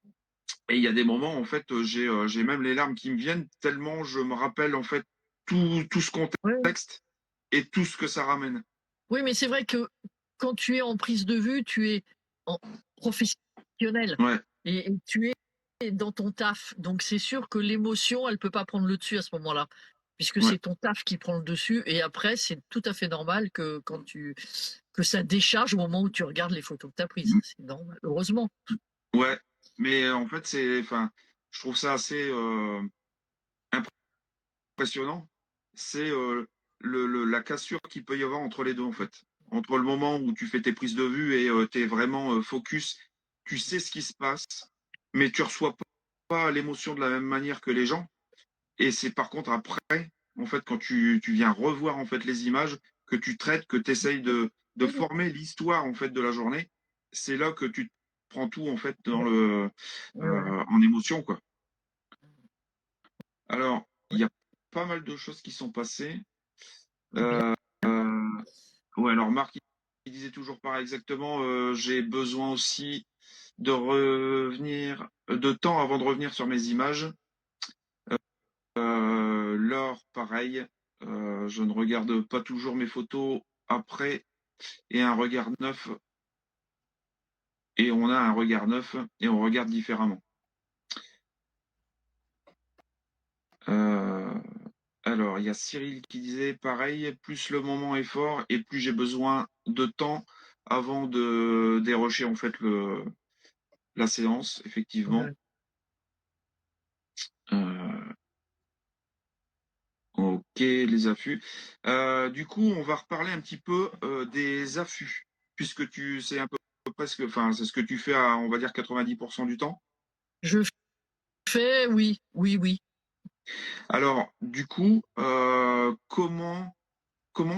Et il y a des moments, en fait, j'ai même les larmes qui me viennent tellement je me rappelle, en fait, tout ce ouais. contexte et tout ce que ça ramène. Oui, mais c'est vrai que quand tu es en prise de vue, tu es en professionnel Ouais, et tu es dans ton taf. Donc c'est sûr que l'émotion, elle peut pas prendre le dessus à ce moment-là, puisque ouais. c'est ton taf qui prend le dessus et après, c'est tout à fait normal que ça décharge au moment où tu regardes les photos que tu as prises. Mmh, C'est normal, heureusement. ouais, mais en fait, enfin, je trouve ça assez, impressionnant. C'est, la cassure qu'il peut y avoir entre les 2 en fait. Entre le moment où tu fais tes prises de vue et tu es vraiment, focus, tu sais ce qui se passe, mais tu reçois pas l'émotion de la même manière que les gens. Et c'est par contre après, en fait, quand tu viens revoir en fait les images, que tu traites, que tu essayes de Oui, oui, former l'histoire en fait de la journée, c'est là que tu prends tout en fait dans ouais, le ouais, ouais, en émotion, quoi. Alors, il y a pas mal de choses qui sont passées. ouais, bien. Heu, ouais, alors Marc, il disait toujours pareil exactement, j'ai besoin aussi de temps avant de revenir sur mes images. Laure, pareil, je ne regarde pas toujours mes photos après et un regard neuf et on a un regard neuf et on regarde différemment. Heu, alors il y a Cyril qui disait pareil: «Plus le moment est fort et plus j'ai besoin de temps avant de dérocher en fait le la séance», effectivement. Ouais. Heu, OK, les affûts. Du coup, on va reparler un petit peu, des affûts, puisque tu c'est un peu presque enfin, c'est ce que tu fais à, on va dire 90 du temps. Je fais oui, oui, oui. Alors, du coup, comment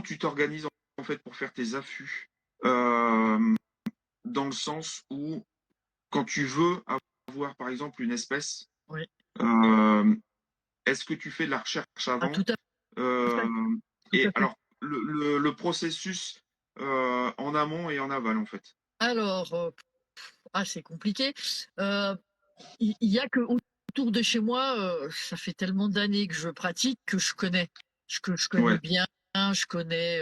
tu t'organises en fait pour faire tes affûts? Hem, Dans le sens où quand tu veux avoir par exemple une espèce, Oui. hem, est-ce que tu fais de la recherche Ah, avant? tout à fait, Hem tout et à fait. alors le processus, en amont et en aval en fait? Alors, c'est compliqué. Heu, il y a que autour de chez moi, ça fait tellement d'années que je pratique que je connais. Que je connais Ouais, bien, je connais,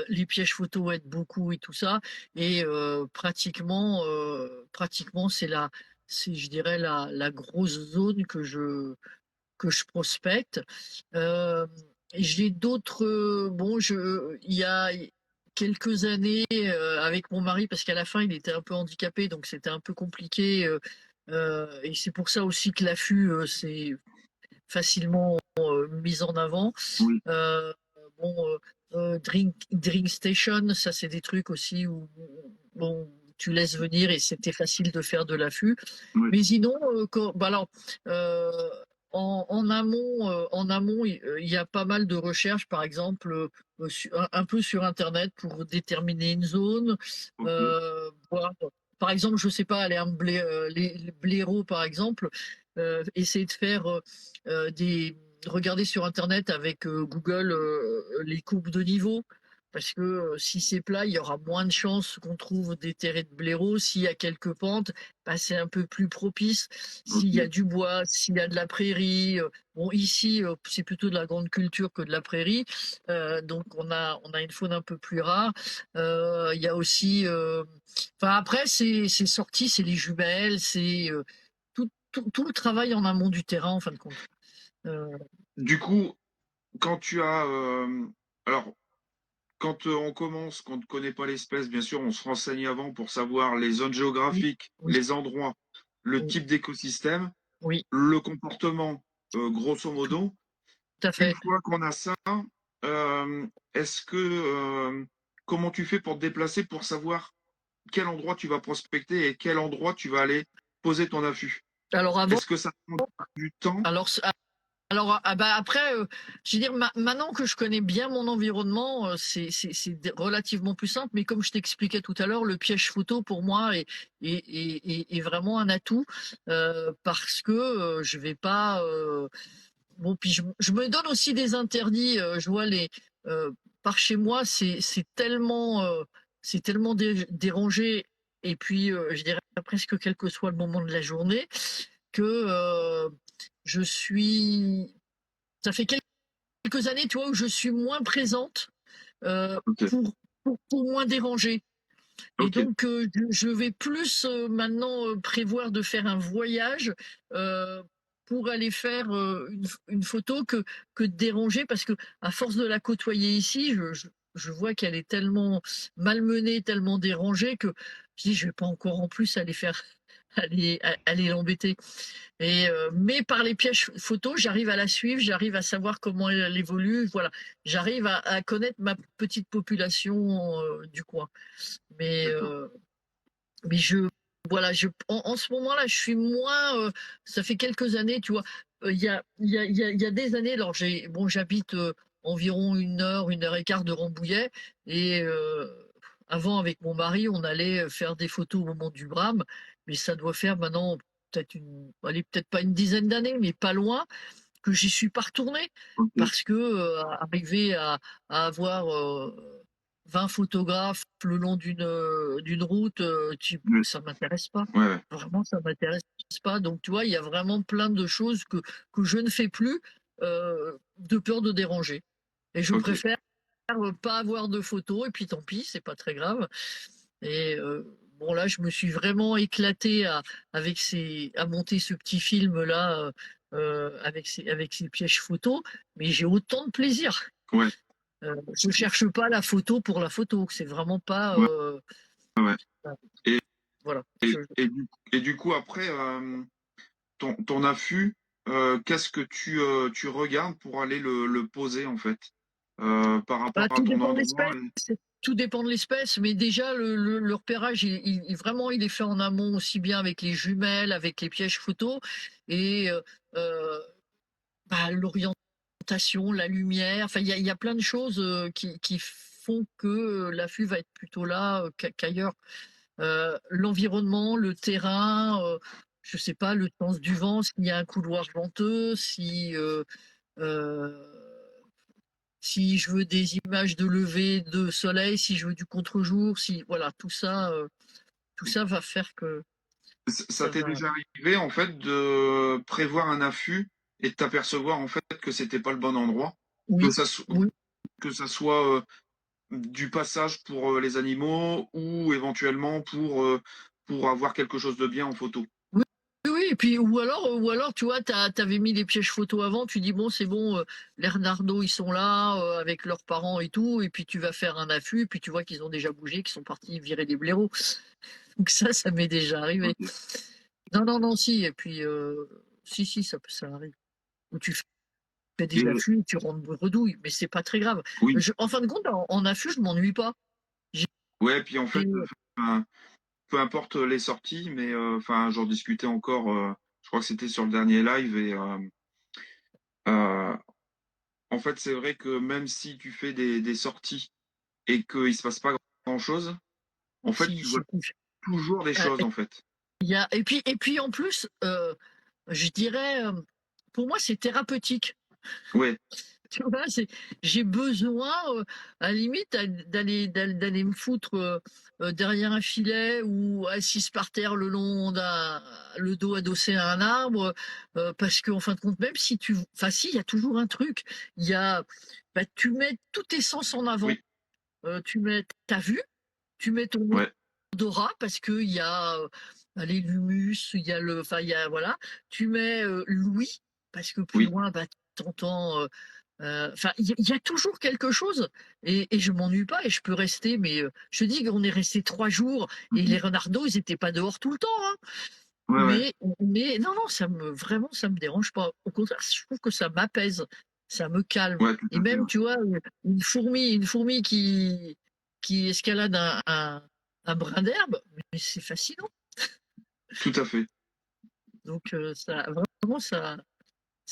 les pièges photo aident beaucoup et tout ça et pratiquement c'est je dirais la grosse zone que je prospecte. Hem, j'ai d'autres, bon je il y a quelques années, avec mon mari parce qu'à la fin il était un peu handicapé donc c'était un peu compliqué, Et c'est pour ça aussi que l'affût, c'est facilement mis en avant. Oui, Bon, Drink Station, ça c'est des trucs aussi où bon, tu laisses venir et c'était facile de faire de l'affût. oui, Mais sinon, bah alors, euh, en amont, il y a pas mal de recherches, par exemple, un peu sur Internet pour déterminer une zone. ok, Voir, par exemple, je sais pas, aller à les blaireaux, par exemple, essayer de faire regarder sur Internet avec Google les courbes de niveau. Parce que si c'est plat, il y aura moins de chances qu'on trouve des terrains de blaireaux. S'il y a quelques pentes, bah, c'est un peu plus propice. S'il y a ok, du bois, s'il y a de la prairie. Bon, ici, c'est plutôt de la grande culture que de la prairie. Donc, on a une faune un peu plus rare. Il y a aussi. Enfin, après, c'est sorti, c'est les jumelles, c'est tout le travail en amont du terrain, en fin de compte. Euh, Du coup, quand tu as, alors, quand on commence, qu'on ne connaît pas l'espèce, bien sûr, on se renseigne avant pour savoir les zones oui, géographiques, oui, les endroits, le oui, type d'écosystème, oui, le comportement, grosso tout modo. à Une fait. fois qu'on a ça, est-ce que, comment tu fais pour te déplacer pour savoir quel endroit tu vas prospecter et quel endroit tu vas aller poser ton affût? Alors avant, Est-ce que ça prend du temps? alors Alors, bah après, je veux dire, maintenant que je connais bien mon environnement, c'est relativement plus simple. Mais comme je t'expliquais tout à l'heure, le piège photo pour moi est vraiment un atout parce que je vais pas. Bon, puis je me donne aussi des interdits. Je vois euh, par chez moi, c'est tellement dérangé. Et puis, je dirais presque quel que soit le moment de la journée que je suis ça fait quelques années, tu vois, où je suis moins présente euh, Ok, pour, pour moins déranger. Et ok, donc, je vais plus maintenant prévoir de faire un voyage euh, pour aller faire une photo que de déranger, parce que à force de la côtoyer ici, je vois qu'elle est tellement malmenée, tellement dérangée que je dis, je vais pas encore en plus aller faire, aller l'embêter. Mais par les pièges photos, j'arrive à la suivre, j'arrive à savoir comment elle évolue, voilà. J'arrive à connaître ma petite population du coin. Mais, d'accord. euh, mais voilà, en ce moment-là, je suis moins. Ça fait quelques années, tu vois. Il y a des années, alors j'habite environ 1 heure et quart de Rambouillet, et avant, avec mon mari, on allait faire des photos au moment du Brame, mais ça doit faire maintenant allez, peut-être pas une dizaine d'années, mais pas loin, que j'y suis pas retournée, Ok, parce que arriver à avoir 20 photographes le long d'une route, oui, ça m'intéresse pas. ouais, ouais, Vraiment, ça m'intéresse pas. Donc, tu vois, il y a vraiment plein de choses que je ne fais plus de peur de déranger. Et je ok, préfère pas avoir de photos, et puis tant pis, c'est pas très grave. Et bon, là, je me suis vraiment éclatée à monter ce petit film-là avec ces pièges photos, mais j'ai autant de plaisir. ouais, Je cherche pas la photo pour la photo, c'est vraiment pas. ouais, ouais. Et, Voilà. et du coup, après, ton affût, qu'est-ce que tu regardes pour aller le poser, en fait, par rapport Bah, à tout ton dépend de endroit l'espèce. Tout dépend de l'espèce, mais déjà le repérage, vraiment, il est fait en amont, aussi bien avec les jumelles, avec les pièges photos, et euh, bah, l'orientation, la lumière. Enfin, il y a plein de choses qui font que l'affût va être plutôt là qu'ailleurs. L'environnement, le terrain, je sais pas, le sens du vent, s'il y a un couloir venteux, euh, si je veux des images de lever de soleil, si je veux du contre-jour, si voilà, tout ça va faire que Ça ça t'est va. déjà arrivé, en fait, de prévoir un affût et de t'apercevoir, en fait, que c'était pas le bon endroit, que Oui, ça, oui. que ça soit du passage pour les animaux ou éventuellement pour avoir quelque chose de bien en photo. Oui, oui, oui, et puis ou alors, tu vois, t'avais mis les pièges photos avant, tu dis bon, c'est bon, les Renardo, ils sont là avec leurs parents et tout, et puis tu vas faire un affût, et puis tu vois qu'ils ont déjà bougé, qu'ils sont partis virer des blaireaux. Donc ça m'est déjà arrivé. Ok. Non, non, non, si, et puis, si, ça arrive. Où tu fais des Et affûts, tu rentres bredouille, mais c'est pas très grave. oui, En fin de compte, en affût, je m'ennuie pas. J'ai ouais, puis en fait, enfin, peu importe les sorties, mais enfin, j'en discutais encore. Je crois que c'était sur le dernier live et euh, en fait, c'est vrai que même si tu fais des sorties et qu'il se passe pas grand-chose, en fait, si tu vois c'est cool. toujours des choses en fait. Et puis en plus, je dirais, pour moi, c'est thérapeutique. Ouais, Tu vois? J'ai besoin, à la limite, d'aller me foutre, derrière un filet ou assise par terre le dos adossé à un arbre, parce qu'en fin de compte, même si si, il y a toujours un truc. Il y a Tu mets tous tes sens en avant. oui, Tu mets ta vue, tu mets ton ouais, odorat parce qu'il y a, l'humus, il y a il y a voilà. Tu mets, l'ouïe parce que plus oui. loin, tu entends, il y a toujours quelque chose et je m'ennuie pas et je peux rester mais je te dis qu'on est resté 3 jours et les Mhm. renardeaux, ils étaient pas dehors tout le temps, hein. Ouais, ouais, Mais non, non, vraiment, ça me dérange pas. Au contraire, je trouve que ça m'apaise, ça me calme ouais, tout et à fait, même, ouais. tu vois, une fourmi qui escalade un brin d'herbe, mais c'est fascinant. Tout à fait. Donc ça vraiment, ça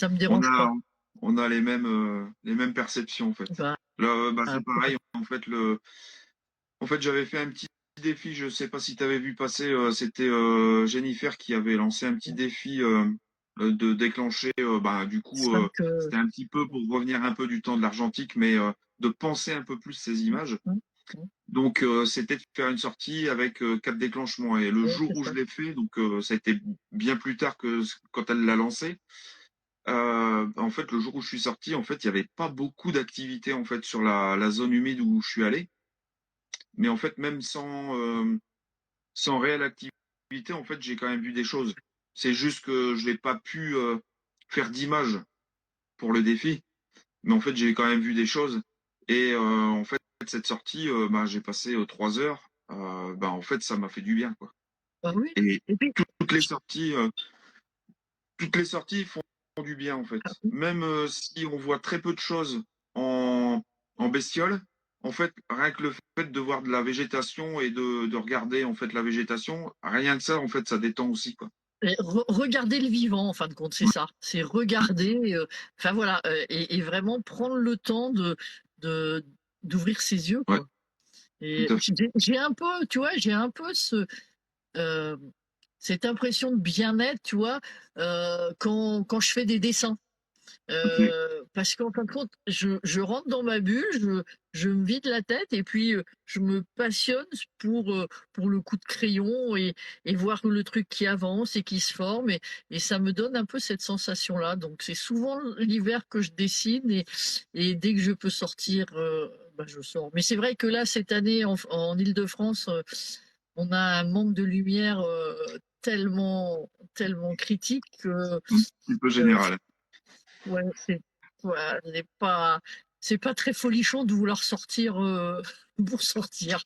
me On dérange pas. a, on a les mêmes perceptions en fait. Bah, Là, bah, ah, c'est pareil. En fait, j'avais fait un petit défi. Je sais pas si tu avais vu passer. C'était Jennifer qui avait lancé un petit défi de déclencher. Bah, du coup, 5, c'était un petit peu pour revenir un peu du temps de l'argentique, mais de penser un peu plus ces images. mmh, mmh, Donc, c'était de faire une sortie avec 4 déclenchements. Et le ouais, jour c'est où ça. je l'ai fait, donc ça a été bien plus tard que quand elle l'a lancé. En fait, le jour où je suis sorti, en fait, il y avait pas beaucoup d'activité en fait sur la zone humide où je suis allé. Mais en fait, même sans réelle activité, en fait, j'ai quand même vu des choses. C'est juste que je n'ai pas pu faire d'image pour le défi, mais en fait, j'ai quand même vu des choses. Et en fait, cette sortie, bah, j'ai passé 3 heures. Bah, en fait, ça m'a fait du bien, quoi. Bah oui Et et puis toutes les sorties, euh, toutes les sorties font du bien, en fait. Même si on voit très peu de choses en bestiole, en fait, rien que le fait de voir de la végétation et de regarder en fait la végétation, rien que ça, en fait, ça détend aussi, quoi. regarder le vivant, en fin de compte, c'est ça. C'est regarder, enfin voilà, et vraiment prendre le temps de d'ouvrir ses yeux, Ouais, quoi. tout Et à fait. j'ai un peu, tu vois, j'ai un peu heu, cette impression de bien-être, tu vois, quand je fais des dessins. Ok. Parce qu'en fin de compte, je rentre dans ma bulle, je me vide la tête et puis, je me passionne pour le coup de crayon et voir le truc qui avance et qui se forme et ça me donne un peu cette sensation-là. Donc c'est souvent l'hiver que je dessine et dès que je peux sortir, je sors. Mais c'est vrai que là, cette année, en Île-de-France, on a un manque de lumière, tellement critique que, Un petit peu heu général. ouais, c'est pas très folichon de vouloir sortir, pour sortir.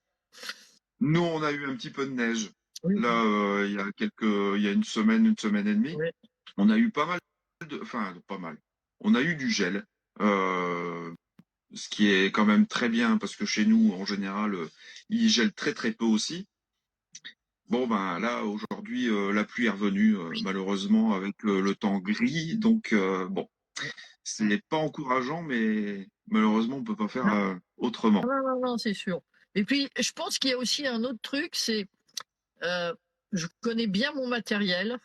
Nous, on a eu un petit peu de neige. Oui, Là, il y a une semaine et demie, ouais. on a eu pas mal enfin, pas mal. On a eu du gel. Euh, Ce qui est quand même très bien parce que chez nous, en général, il gèle très très peu aussi. Bon, ben là, aujourd'hui, la pluie est revenue, malheureusement, avec le temps gris. Donc, bon, c'est pas encourageant, mais malheureusement, on peut pas faire Non, autrement. non, non, non, c'est sûr. Et puis, je pense qu'il y a aussi un autre truc, c'est, heu, je connais bien mon matériel,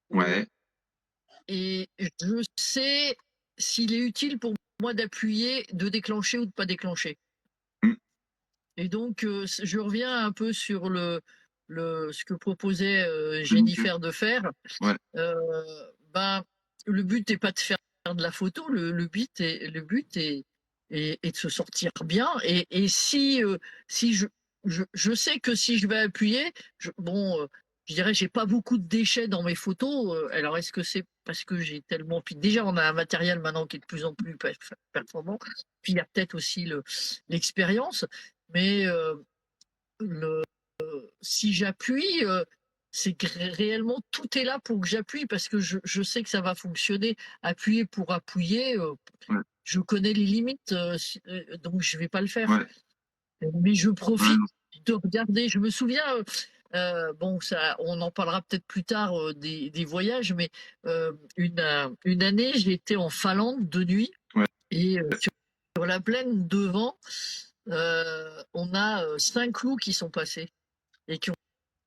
Ouais. et je sais s'il est utile pour moi d'appuyer, de déclencher ou de pas déclencher. Mm. Et donc, je reviens un peu sur ce que proposait, Jennifer. Jennifer de faire. Ouais. Heu, ben, le but n'est pas de faire de la photo, le but est de se sortir bien et si je sais que si je vais appuyer, je dirais j'ai pas beaucoup de déchets dans mes photos, alors est-ce que c'est parce que j'ai tellement puis déjà on a un matériel maintenant qui est de plus en plus performant, puis il y a peut-être aussi l'expérience, mais le si j'appuie, c'est que réellement tout est là pour que j'appuie parce que je sais que ça va fonctionner. Appuyer pour appuyer, Ouais, je connais les limites, donc je vais pas le faire. ouais, Mais je ouais, profite non, de regarder. Je me souviens, bon, ça, on en parlera peut-être plus tard, des voyages, mais une année, j'étais en Finlande de nuit ouais, et sur la plaine devant, on a 5 loups qui sont passés et qui ont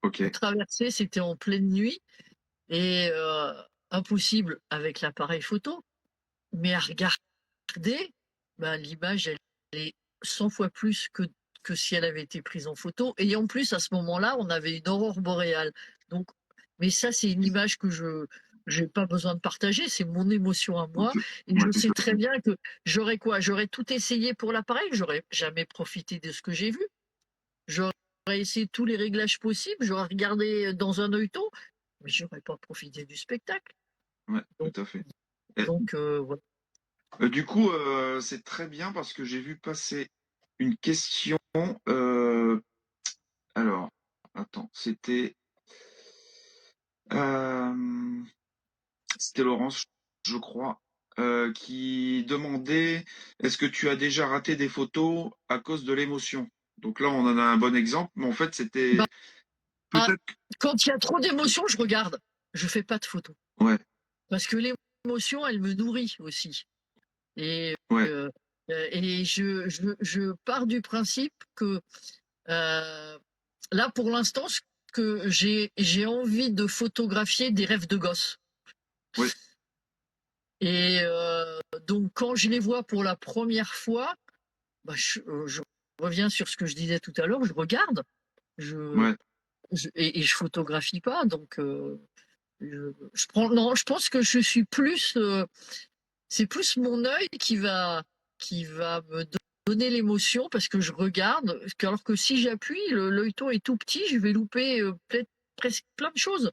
ok, traversé. C'était en pleine nuit et impossible avec l'appareil photo, mais à regarder, ben, l'image, elle est 100 fois plus que si elle avait été prise en photo. Et en plus, à ce moment-là, on avait une aurore boréale. Donc, mais ça, c'est une image que je n'ai pas besoin de partager, c'est mon émotion à ok, moi. Et ouais, je tout sais à très fait. bien que j'aurais quoi? J'aurais tout essayé pour l'appareil, j'aurais jamais profité de ce que j'ai vu. J'aurais essayé tous les réglages possibles, j'aurais regardé dans un œilleton, mais j'aurais pas profité du spectacle. Ouais, tout Donc, à fait. Et, voilà. du coup, c'est très bien parce que j'ai vu passer une question. Alors, attends, euh, c'était Laurence, je crois, qui demandait est-ce que tu as déjà raté des photos à cause de l'émotion? Donc là, on en a un bon exemple, mais en fait, Bah, c'était peut-être. quand il y a trop d'émotions, je regarde. Je fais pas de photos. Ouais, Parce que l'émotion, elle me nourrit aussi. Et, ouais, euh, et je pars du principe que là, pour l'instant, ce que j'ai envie de photographier des rêves de gosse. ouais, Et donc, quand je les vois pour la première fois, bah, je reviens sur ce que je disais tout à l'heure, je regarde. Je, ouais, et je photographie pas. Donc, je prends, non, je pense que je suis plus, c'est plus mon œil qui va me donner l'émotion parce que je regarde. Alors que si j'appuie, l'œilleton est tout petit, je vais louper peut-être presque plein de choses.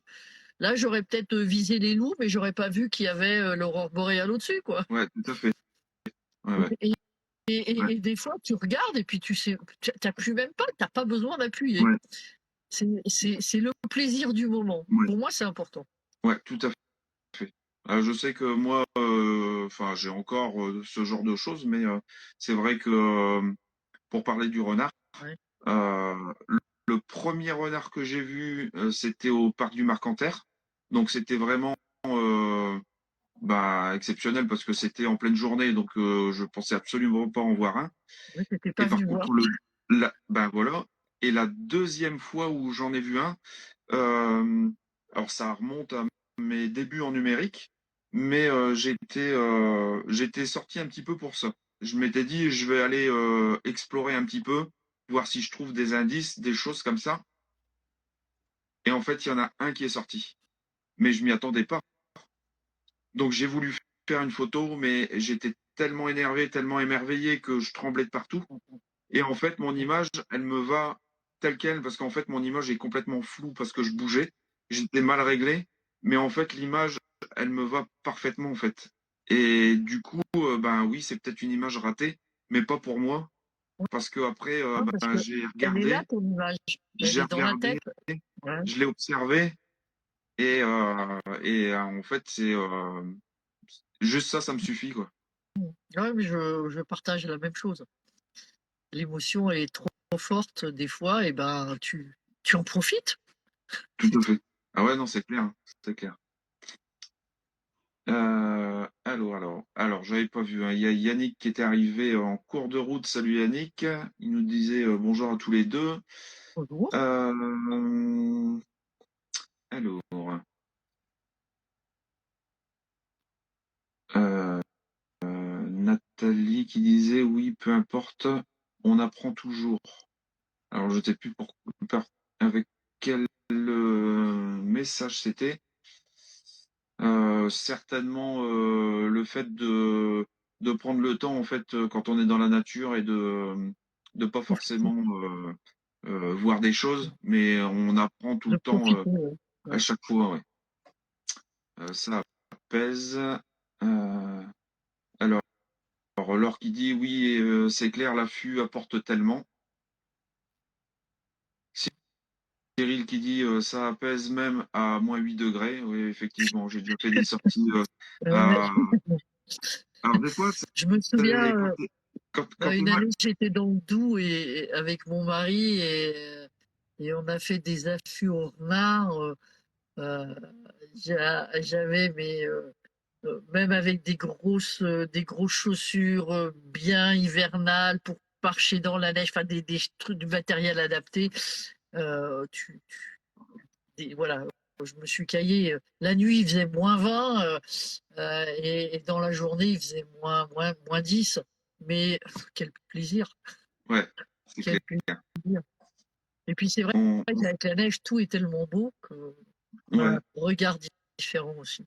Là, j'aurais peut-être visé les loups, mais j'aurais pas vu qu'il y avait l'aurore boréale au-dessus, quoi. ouais, tout à fait. Ouais, ouais, Et, ouais, et des fois, tu regardes et puis tu sais, t'appuies même pas, t'as pas besoin d'appuyer. ouais, C'est le plaisir du moment. ouais, Pour moi, c'est important. ouais, tout à fait. Je sais que moi, enfin, j'ai encore ce genre de choses, mais c'est vrai que pour parler du renard, Ouais. le premier renard que j'ai vu, c'était au parc du Marcanterre. Donc c'était vraiment bah, exceptionnel parce que c'était en pleine journée, donc je pensais absolument pas en voir un. Ouais, t'étais Et pas par venu voir. contre, bah voilà. Et la deuxième fois où j'en ai vu un, euh, alors ça remonte à mes débuts en numérique, mais j'étais sorti un petit peu pour ça. Je m'étais dit, je vais aller explorer un petit peu, voir si je trouve des indices, des choses comme ça. Et en fait, il y en a un qui est sorti. Mais je m'y attendais pas. Donc j'ai voulu faire une photo, mais j'étais tellement énervé, tellement émerveillé que je tremblais de partout. Et en fait, mon image, elle me va telle quelle, parce qu'en fait, mon image est complètement floue parce que je bougeais. J'étais mal réglé. Mais en fait, l'image, elle me va parfaitement, en fait. Et du coup, ben oui, c'est peut-être une image ratée, mais pas pour moi. Parce que après, Ah, parce ben, que elle est là, ton image. Elle j'ai est dans la regardé, tête. Ouais. je l'ai observé. Et en fait, c'est juste ça, ça me suffit, quoi. Ouais, mais je partage la même chose. L'émotion est trop forte des fois, et ben tu en profites. Tout C'est à tout. fait. Ah ouais, non, c'est clair, hein, c'est clair. Alors, j'avais pas vu, hein. Il y a Yannick qui était arrivé en cours de route. Salut Yannick. Il nous disait bonjour à tous les deux. Bonjour. Euh, alors, euh, Nathalie qui disait oui, peu importe, on apprend toujours. Alors, je ne sais plus avec quel message c'était. Certainement le fait de prendre le temps en fait quand on est dans la nature et de pas forcément voir des choses, mais on apprend tout De le temps profiter. Ouais. à Ouais. chaque fois. Ouais. Ça pèse. Euh, alors, Laure qui dit oui, c'est clair, l'affût apporte tellement. Si Cyril qui dit ça apaise même à -8 degrés. Oui, effectivement, j'ai déjà fait des sorties. Ouais. À... Alors, des fois, Je me souviens, quand t'es une mal. année, j'étais dans le Doubs avec mon mari et on a fait des affûts au renard. Euh, J'avais même avec des grosses chaussures bien hivernales pour marcher dans la neige, enfin des trucs du matériel adapté. Euh, tu, voilà, je me suis caillé. La nuit, il faisait -20 et dans la journée, il faisait moins 10. Mais quel plaisir, Ouais, c'est quel clair. plaisir. Et puis c'est vrai On, qu'avec la neige, tout est tellement beau que on a un ouais, regard différent aussi.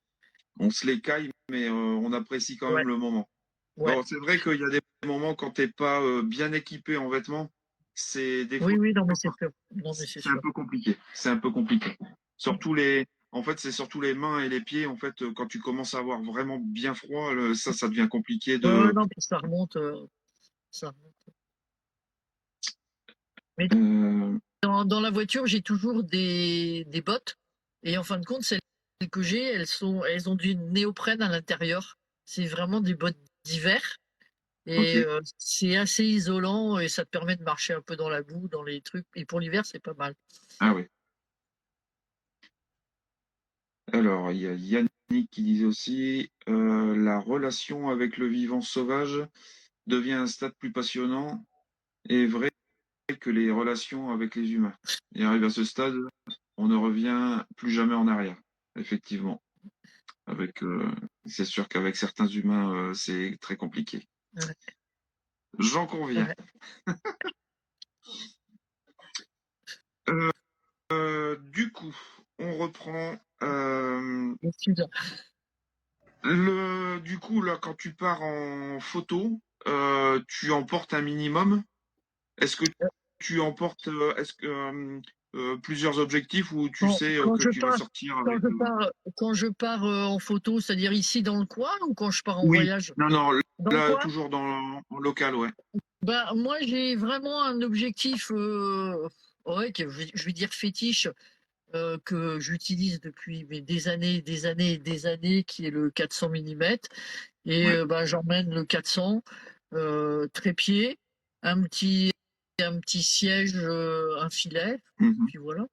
on se les caille, mais on apprécie quand Ouais, même le moment. ouais. Bon, c'est vrai qu'il y a des moments quand t'es pas bien équipé en vêtements, c'est des fois Oui, oui, non, mais c'est sûr. Non, mais c'est c'est un sûr. peu compliqué. C'est un peu compliqué. Surtout les, en fait, c'est surtout les mains et les pieds. En fait, quand tu commences à avoir vraiment bien froid, ça devient compliqué Ouais, ouais, de. non, puis ça remonte, ça remonte. Mais Euh, dans la voiture, j'ai toujours des bottes. Et en fin de compte, celles que j'ai, elles ont du néoprène à l'intérieur. C'est vraiment des bottes d'hiver. ok. Et c'est assez isolant et ça te permet de marcher un peu dans la boue, dans les trucs. Et pour l'hiver, c'est pas mal. Ah oui. Alors, il y a Yannick qui disait aussi la relation avec le vivant sauvage devient un stade plus passionnant et vrai que les relations avec les humains. Et arrive à ce stade, on ne revient plus jamais en arrière. Effectivement. Avec, c'est sûr qu'avec certains humains, c'est très compliqué. Ouais, J'en conviens. ouais. Du coup, on reprend. Et puis, Du coup, là, quand tu pars en photo, tu emportes un minimum. Est-ce que tu emportes plusieurs objectifs ou tu Quand, sais quand que je tu vas pars, sortir quand avec. je pars, quand je pars en photo, c'est-à-dire ici dans le coin ou quand je pars en Oui, voyage? non, non, Dans le là, coin? toujours en local, ouais. Ben, moi, j'ai vraiment un objectif, ouais, je vais dire fétiche, que j'utilise depuis des années, des années, des années, qui est le 400 mm. Et Ouais. ben, j'emmène le 400, trépied, un petit, un petit siège, un filet, Mhm. puis voilà.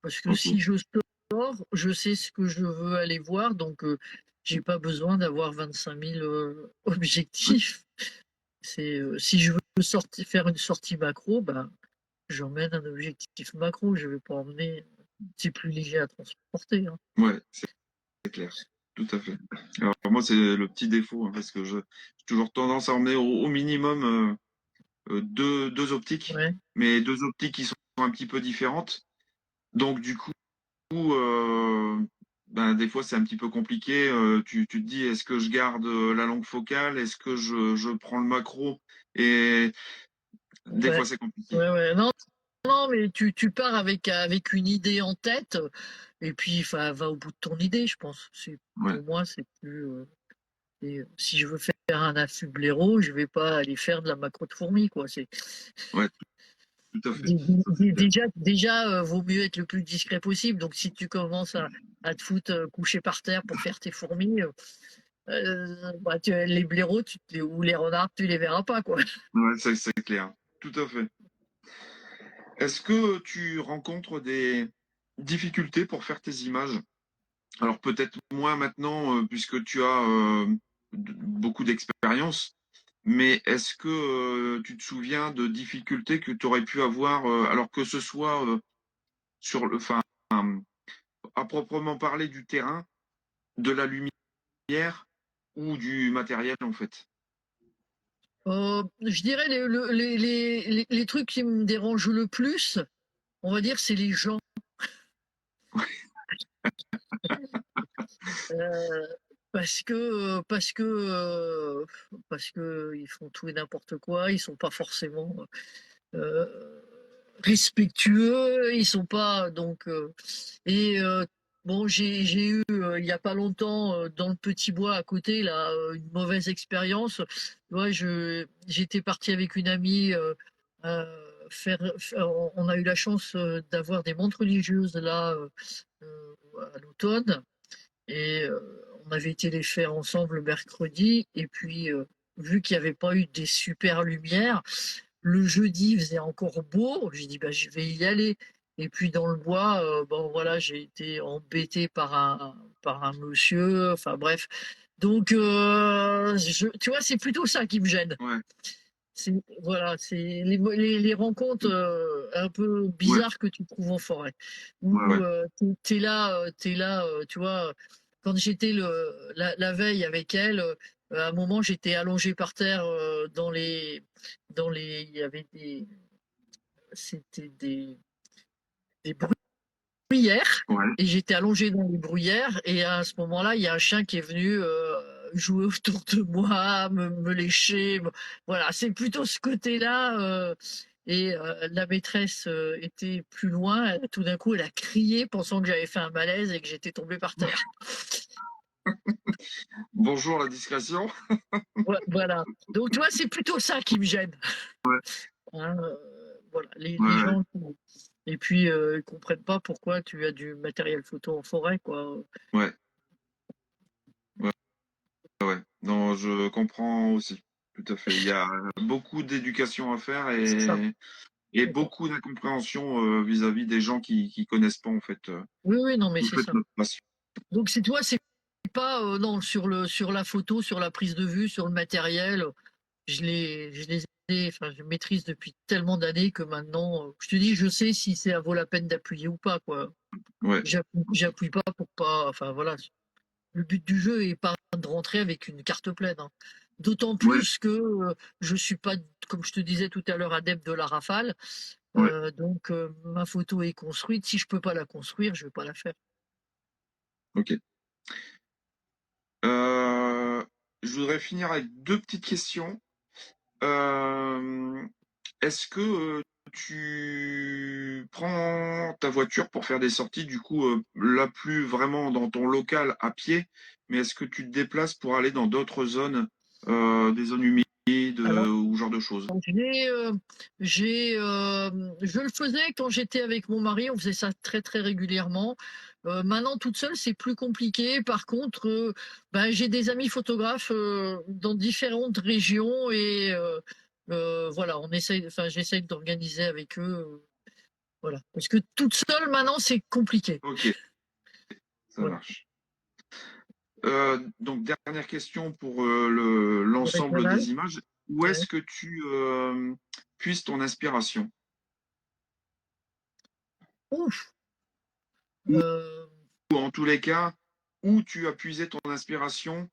Parce que Ok. si je sors, je sais ce que je veux aller voir, donc j'ai pas besoin d'avoir 25 000 Ouais. objectifs. Si je veux faire une sortie macro, ben, j'emmène un objectif macro. Je vais pas emmener. C'est plus léger à transporter, hein. Ouais, c'est clair. Tout à fait. Alors moi, c'est le petit défaut, hein, parce que j'ai toujours tendance à emmener au minimum deux optiques, Ouais. mais deux optiques qui sont un petit peu différentes. Donc du coup, ben, des fois, c'est un petit peu compliqué. Tu te dis, est-ce que je garde la longue focale? Est-ce que je prends le macro? Et des Ouais. fois, c'est compliqué. Ouais, ouais. Non, non, mais tu pars avec une idée en tête, et puis enfin, va au bout de ton idée, je pense. Ouais, Pour moi, c'est plus. Si je veux faire un affût blaireau, je vais pas aller faire de la macro de fourmi, quoi. ouais, tout à fait. Ça, c'est clair. Déjà, vaut mieux être le plus discret possible. Donc, si tu commences à te foutre couché par terre pour faire tes fourmis, bah, les blaireaux ou les renards, tu les verras pas, quoi. Ouais, c'est clair. Tout à fait. Est-ce que tu rencontres des difficultés pour faire tes images? Alors peut-être moins maintenant, puisque tu as beaucoup d'expérience, mais est-ce que tu te souviens de difficultés que tu aurais pu avoir, alors que ce soit sur le, enfin, à proprement parler du terrain, de la lumière ou du matériel en fait? Je dirais les trucs qui me dérangent le plus, on va dire, c'est les gens. Euh, parce que ils font tout et n'importe quoi, ils sont pas forcément euh, respectueux, ils sont pas donc et bon, j'ai eu il y a pas longtemps dans le petit bois à côté là une mauvaise expérience. Ouais, j'étais partie avec une amie on a eu la chance d'avoir des montres religieuses là à l'automne et on avait été les faire ensemble le mercredi et puis vu qu'il n'y avait pas eu des super lumières, le jeudi il faisait encore beau, j'ai dit bah je vais y aller et puis dans le bois bon voilà j'ai été embêté par un monsieur, enfin bref donc tu vois c'est plutôt ça qui me gêne. Ouais, Voilà, c'est les rencontres un peu ouais, bizarres que tu trouves en forêt. Où ouais, ouais. t'es là, tu vois, quand j'étais la veille avec elle, à un moment j'étais allongée par terre il y avait c'était des bruyères Ouais. et j'étais allongée dans les bruyères et à ce moment-là, il y a un chien qui est venu jouer autour de moi, me lécher. Voilà, c'est plutôt ce côté-là. Et la maîtresse était plus loin. Tout d'un coup, elle a crié pensant que j'avais fait un malaise et que j'étais tombée par terre. Bonjour la discrétion. Voilà. Donc, tu vois, c'est plutôt ça qui me gêne. Ouais, Hein, voilà, ouais, les ouais, gens et puis ils comprennent pas pourquoi tu as du matériel photo en forêt, quoi. ouais, ouais, ouais. Non, je comprends aussi. Tout à fait. Il y a beaucoup d'éducation à faire C'est ça. et C'est ça. beaucoup d'incompréhension vis-à-vis des gens qui connaissent pas Oui, oui, non, mais en c'est fait ça. notre passion. Donc c'est toi, c'est pas non sur la photo, sur la prise de vue, sur le matériel. Je les ai, enfin, je maîtrise depuis tellement d'années que maintenant, je te dis, je sais si ça vaut la peine d'appuyer ou pas, quoi. Ouais, J'appuie pas pour pas, enfin voilà. Le but du jeu est pas de rentrer avec une carte pleine, hein. D'autant ouais, plus que je suis pas, comme je te disais tout à l'heure, adepte de la rafale. ouais. Donc ma photo est construite. Si je peux pas la construire, je vais pas la faire. Ok. Euh, je voudrais finir avec deux petites questions. Euh, Est-ce que tu prends ta voiture pour faire des sorties, du coup, là plus vraiment dans ton local à pied, mais est-ce que tu te déplaces pour aller dans d'autres zones, des zones humides Alors ou ce genre de choses? J'ai, je le faisais quand j'étais avec mon mari, on faisait ça très très régulièrement. Maintenant, toute seule, c'est plus compliqué. Par contre, ben, j'ai des amis photographes dans différentes régions et voilà, enfin, j'essaye d'organiser avec eux. Voilà, parce que toute seule, maintenant, c'est compliqué. Ok, ça Voilà. marche. Donc, dernière question pour Avec l'ensemble Laval, des images. Où ouais. est-ce que tu puises ton inspiration? Ouf. Ou, Euh, ou en tous les cas, où tu as puisé ton inspiration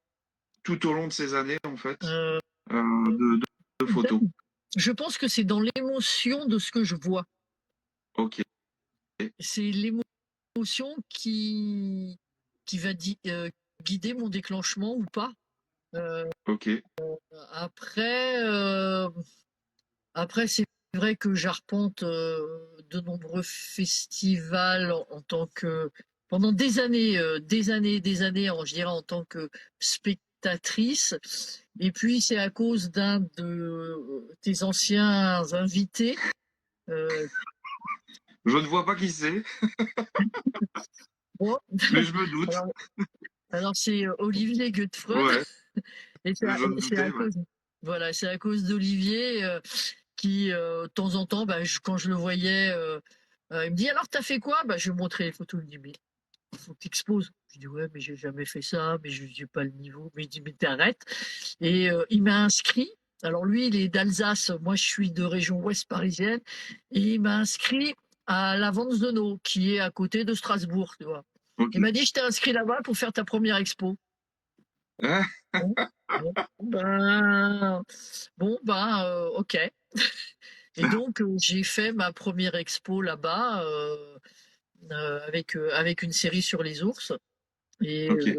tout au long de ces années, en fait, euh, de photos? je pense que c'est dans l'émotion de ce que je vois. Ok, C'est l'émotion qui va guider mon déclenchement ou pas. Euh, ok, après, euh, après c'est vrai que j'arpente de nombreux festivals en tant que pendant des années, je dirais en tant que spectatrice. Et puis c'est à cause d'un de tes anciens invités. euh, je ne vois pas qui c'est, bon, mais je me doute. alors, alors c'est Olivier Godefroy. Ouais, Et je me c'est à doutais, ouais. cause, voilà, c'est à cause d'Olivier qui, de temps en temps, bah, quand je le voyais, il me dit alors t'as fait quoi? Bah, je lui montrais les photos. Il me dit mais faut que t'exposes. Je dis ouais mais j'ai jamais fait ça, mais je n'ai pas le niveau. Mais il dit mais t'arrêtes. Et il m'a inscrit. Alors lui il est d'Alsace, moi je suis de région ouest parisienne, et il m'a inscrit à la Vance-de-Nau qui est à côté de Strasbourg, tu vois. Ok. Il m'a dit je t'ai inscrit là-bas pour faire ta première expo. Hein. Bon, ben, ok. Et donc, j'ai fait ma première expo là-bas avec une série sur les ours. Et Ok.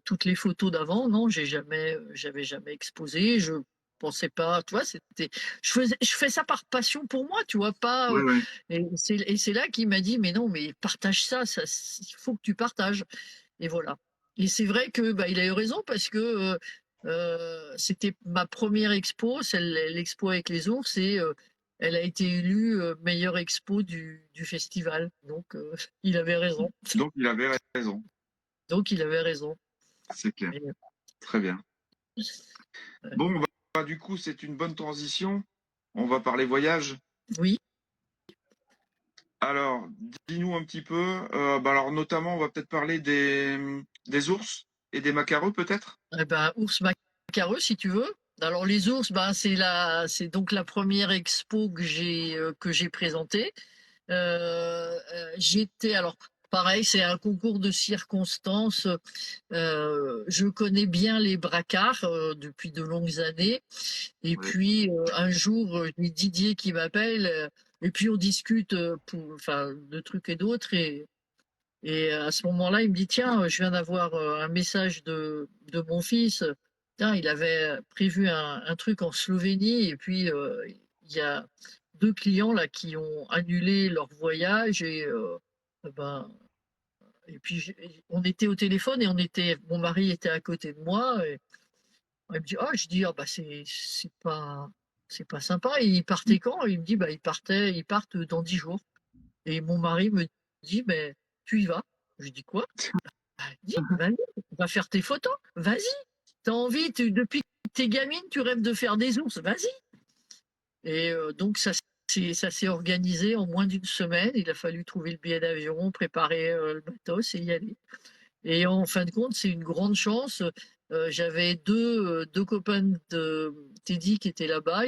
toutes les photos d'avant, non, j'avais jamais exposé. Je pensais pas, tu vois, je fais ça par passion pour moi, tu vois, pas. Ouais, ouais. Et c'est là qu'il m'a dit, mais non, mais partage ça, il faut que tu partages. Et voilà. Et c'est vrai que bah, il a eu raison parce que c'était ma première expo, l'expo avec les ours, et elle a été élue meilleure expo du festival. Donc, il avait raison. Donc, il avait raison. Donc, il avait raison. C'est clair. Mais, Très bien. Bon, du coup, c'est une bonne transition. On va parler voyage. oui. Alors, dis-nous un petit peu. Alors, notamment, on va peut-être parler des ours et des macareux, peut-être. Eh ben, ours macareux, si tu veux. Alors les ours, ben, c'est donc la première expo que j'ai présentée. J'étais alors pareil, c'est un concours de circonstances. Je connais bien les bracards depuis de longues années. Et Oui. puis un jour, j'ai Didier qui m'appelle. Et puis on discute enfin, de trucs et d'autres. Et à ce moment-là, il me dit, tiens, je viens d'avoir un message de mon fils. Tiens, il avait prévu un truc en Slovénie et puis il y a deux clients là qui ont annulé leur voyage ben, et puis on était au téléphone et mon mari était à côté de moi et il me dit, ah, je dis, ah, bah c'est pas sympa. Et il partait quand? Il me dit, bah ils partent dans 10 jours. Et mon mari me dit, mais tu y vas? Je dis quoi? Bah, dis, vas-y, va faire tes photos, vas-y. T'as envie, depuis que t'es gamine, tu rêves de faire des ours, vas-y. Et donc ça s'est organisé en moins d'une semaine. Il a fallu trouver le billet d'avion, préparer le matos et y aller. Et en fin de compte, c'est une grande chance. J'avais deux copains de Teddy qui étaient là-bas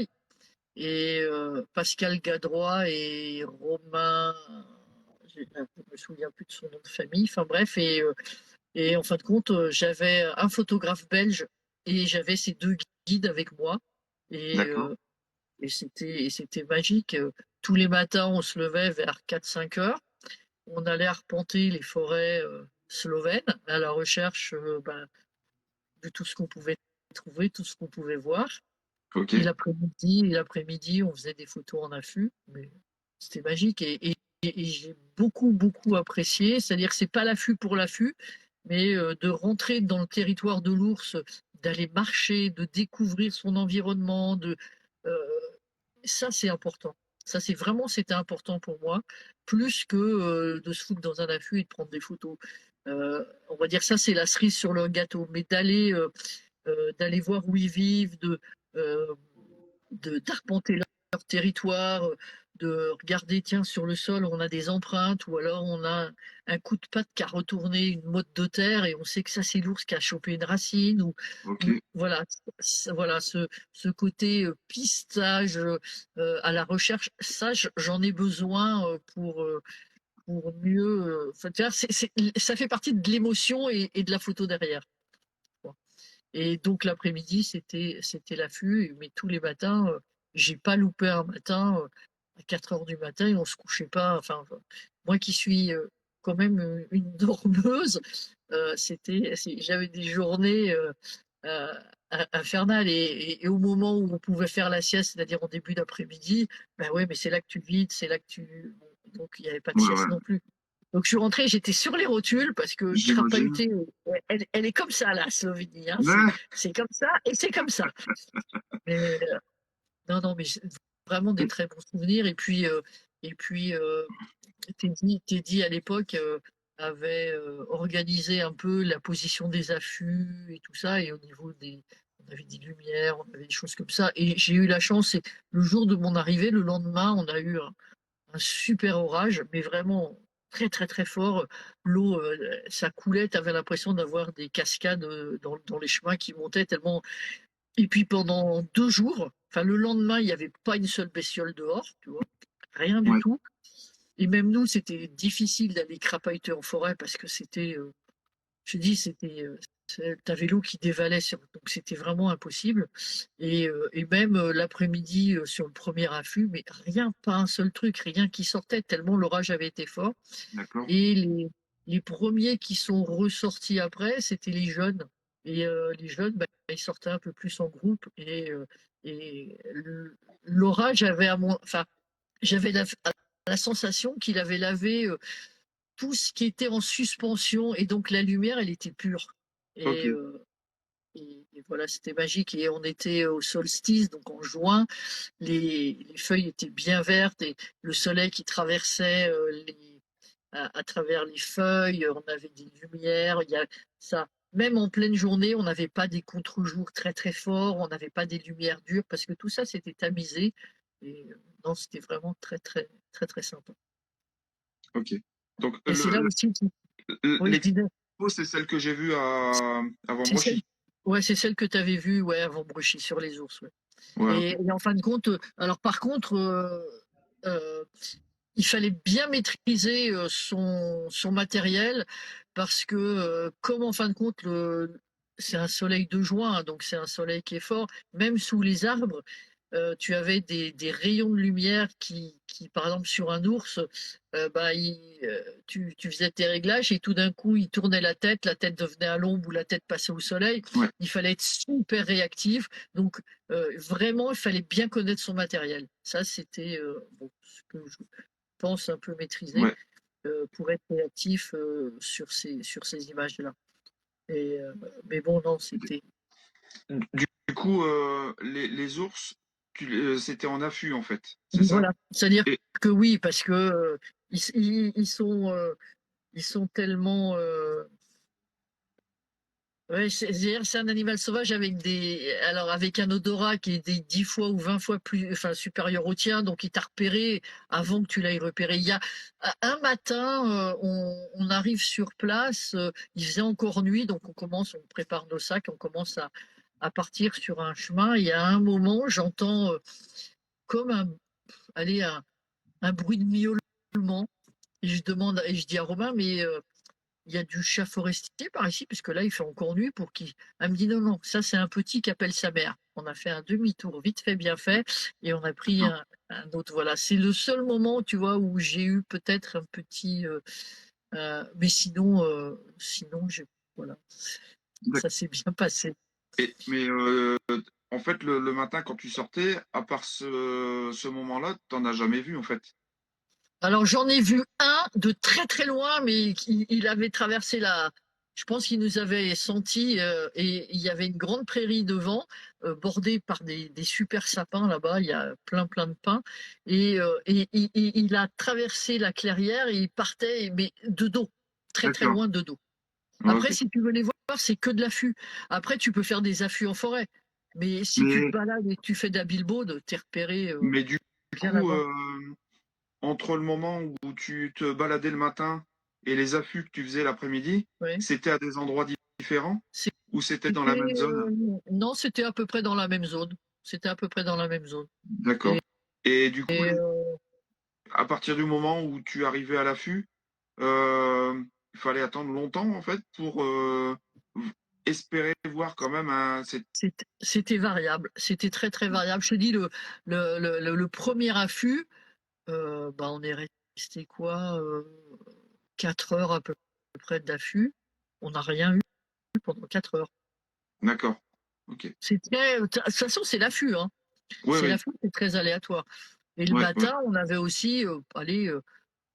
et Pascal Gadroit et Romain, je me souviens plus de son nom de famille, enfin bref, et en fin de compte, j'avais un photographe belge et j'avais ces deux guides avec moi et, D'accord. euh, et c'était magique. Tous les matins, on se levait vers 4-5 heures, on allait arpenter les forêts slovènes à la recherche de tout ce qu'on pouvait trouver, tout ce qu'on pouvait voir. Ok. Et l'après-midi, on faisait des photos en affût, mais c'était magique et j'ai beaucoup, beaucoup apprécié. C'est-à-dire que c'est pas l'affût pour l'affût, mais de rentrer dans le territoire de l'ours, d'aller marcher, de découvrir son environnement, euh, ça c'est important. Ça c'était important pour moi, plus que de se foutre dans un affût et de prendre des photos. On va dire ça c'est la cerise sur le gâteau, mais d'aller voir où ils vivent, euh, d'arpenter leur territoire, de regarder, tiens, sur le sol, on a des empreintes, ou alors on a un coup de patte qui a retourné une motte de terre, et on sait que ça, c'est l'ours qui a chopé une racine, Ok. voilà, voilà ce côté pistage à la recherche, ça, j'en ai besoin pour mieux. Enfin, tu vois, ça fait partie de l'émotion et de la photo derrière. Et donc l'après-midi, c'était l'affût, mais tous les matins, j'ai pas loupé un matin à 4 heures du matin et on se couchait pas. Enfin, moi qui suis quand même une dormeuse, j'avais des journées euh, infernales et au moment où on pouvait faire la sieste, c'est-à-dire en début d'après-midi, ben ouais, mais c'est là que tu vides, c'est là que tu. Bon, donc il n'y avait pas de Ouais, sieste ouais. non plus. Donc je suis rentrée, j'étais sur les rotules parce que J'imagine. crapahuter, elle est comme ça, la Slovénie. Hein, Ouais. c'est comme ça et c'est comme ça. Mais non, non, mais vraiment des très bons souvenirs. Et puis Teddy à l'époque avait organisé un peu la position des affûts et tout ça. Et au niveau on avait des lumières, on avait des choses comme ça. Et j'ai eu la chance, et le jour de mon arrivée, le lendemain, on a eu un super orage, mais vraiment très très très fort. L'eau, ça coulait, tu avais l'impression d'avoir des cascades dans les chemins qui montaient tellement. Et puis pendant 2 jours, enfin le lendemain, il n'y avait pas une seule bestiole dehors, tu vois, rien du Ouais. tout. Et même nous, c'était difficile d'aller crapahuter en forêt parce que je dis, t'avais l'eau qui dévalait, donc c'était vraiment impossible. Et même l'après-midi sur le premier affût, mais rien, pas un seul truc, rien qui sortait, tellement l'orage avait été fort. D'accord. Et les premiers qui sont ressortis après, c'était les jeunes. Et les jeunes, bah, ils sortaient un peu plus en groupe. Et l'orage avait enfin, j'avais la sensation qu'il avait lavé tout ce qui était en suspension et donc la lumière, elle était pure. Ok. Et, et voilà, c'était magique. Et on était au solstice, donc en juin, les feuilles étaient bien vertes et le soleil qui traversait à travers les feuilles, on avait des lumières, il y a ça. Même en pleine journée, on n'avait pas des contre-jours très très forts, on n'avait pas des lumières dures parce que tout ça c'était tamisé. Et non, c'était vraiment très très très très sympa. Ok. Donc Et c'est là aussi, oui, je disais, l'expo, c'est celle que j'ai vue à c'est celle, Vambrochy. ouais, c'est celle que tu avais vue, ouais, avant Bruchy sur les ours. Ouais. Ouais, ok. Et en fin de compte, alors par contre, euh, il fallait bien maîtriser son matériel parce que, comme en fin de compte, c'est un soleil de juin, hein, donc c'est un soleil qui est fort, même sous les arbres, tu avais des rayons de lumière qui, par exemple, sur un ours, bah, tu faisais tes réglages et tout d'un coup, il tournait la tête devenait à l'ombre ou la tête passait au soleil. Ouais, Il fallait être super réactif. Donc, vraiment, il fallait bien connaître son matériel. Ça, c'était bon, ce que je pense un peu maîtriser ouais. pour être réactif sur ces images-là. Et, mais bon, non, c'était. Du coup, les ours, c'était en affût en fait, c'est ça? Voilà. C'est-à-dire Et que oui, parce que ils sont tellement. Ouais, c'est un animal sauvage avec alors avec un odorat qui est des 10 fois ou 20 fois plus, enfin, supérieur au tien, donc il t'a repéré avant que tu l'ailles repéré. Il y a un matin, on arrive sur place, il faisait encore nuit, donc on prépare nos sacs, on commence à partir sur un chemin. Et à un moment, j'entends comme allez, un bruit de miaulement. Et je demande, et je dis à Romain, mais il y a du chat forestier par ici, puisque là, il fait encore nuit pour qui. Elle me dit non, non, ça, c'est un petit qui appelle sa mère. On a fait un demi-tour, vite fait, bien fait, et on a pris d'accord, un autre. Voilà, c'est le seul moment, tu vois, où j'ai eu peut-être un petit. Mais sinon, voilà, ça d'accord. s'est bien passé. Mais en fait, le matin quand tu sortais, à part ce moment-là, t'en as jamais vu en fait. Alors j'en ai vu un de très très loin, mais il avait traversé la. Je pense qu'il nous avait senti et il y avait une grande prairie devant, bordée par des super sapins là-bas. Il y a plein plein de pins et il a traversé la clairière et il partait, mais de dos, très très D'accord. loin de dos. Après, Ok. si tu veux les voir, c'est que de l'affût. Après, tu peux faire des affûts en forêt, mais si tu te Mais balades et que tu fais de la bilbaude, t'es repéré mais du bien coup, avant. entre le moment où tu te baladais le matin et les affûts que tu faisais l'après-midi, Ouais. c'était à des endroits différents ou c'était dans la C'était, même zone? non, c'était à peu près dans la même zone. C'était à peu près dans la même zone. D'accord. Et, Et du coup, et, à partir du moment où tu arrivais à l'affût, il fallait attendre longtemps en fait pour v- espérer voir quand même c'était variable. C'était très, très variable. Je te dis, le premier affût, bah, on est resté quoi, 4 heures à peu près d'affût. On n'a rien eu pendant 4 heures. D'accord. Ok. De toute façon, c'est l'affût, hein. Oui, C'est oui. l'affût, c'est très aléatoire. Et le Ouais, ouais. matin, on avait aussi, allez,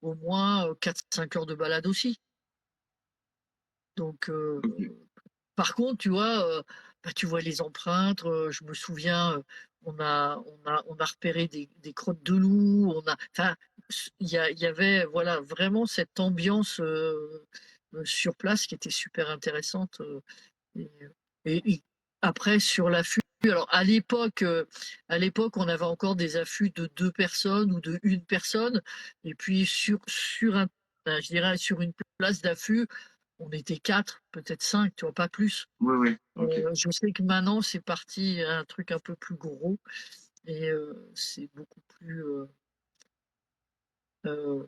au moins 4-5 heures de balade aussi. Donc, Ok. par contre, tu vois, bah, tu vois les empreintes. Je me souviens, on a repéré des crottes de loup. Enfin, il y avait voilà vraiment cette ambiance sur place qui était super intéressante. Et, et après sur l'affût. Alors à l'époque, on avait encore des affûts de 2 personnes ou de une personne. Et puis je dirais sur une place d'affût, on était 4, peut-être 5, tu vois, pas plus. Oui, oui. Ok. Je sais que maintenant, c'est parti un truc un peu plus gros et c'est beaucoup plus, euh,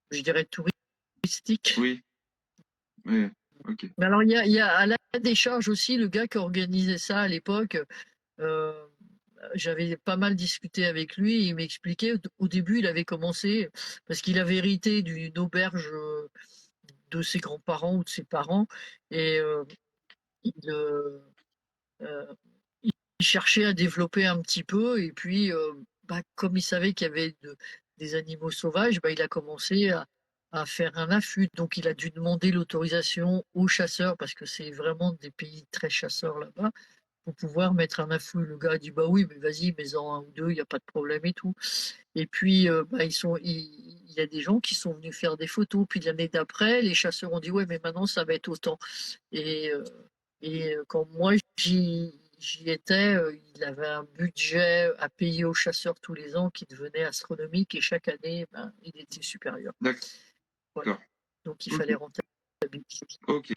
je dirais, touristique. Oui. Oui. Ok. Mais alors, il y a à la décharge aussi, le gars qui organisait ça à l'époque, euh, j'avais pas mal discuté avec lui. Il m'expliquait, au début, il avait commencé, parce qu'il avait hérité d'une auberge de ses grands-parents ou de ses parents, et il, euh, il cherchait à développer un petit peu et puis bah, comme il savait qu'il y avait des animaux sauvages, bah, il a commencé à faire un affût. Donc il a dû demander l'autorisation aux chasseurs, parce que c'est vraiment des pays très chasseurs là-bas, pour pouvoir mettre un affût. Le gars a dit bah oui, mais vas-y, mets-en un ou deux, il n'y a pas de problème et tout. Et puis il y a des gens qui sont venus faire des photos. Puis l'année d'après, les chasseurs ont dit ouais, mais maintenant ça va être autant. Et, quand moi j'y étais, il avait un budget à payer aux chasseurs tous les ans qui devenait astronomique, et chaque année, il était supérieur. Voilà. D'accord. Donc il Ok. fallait rentabiliser. Ok.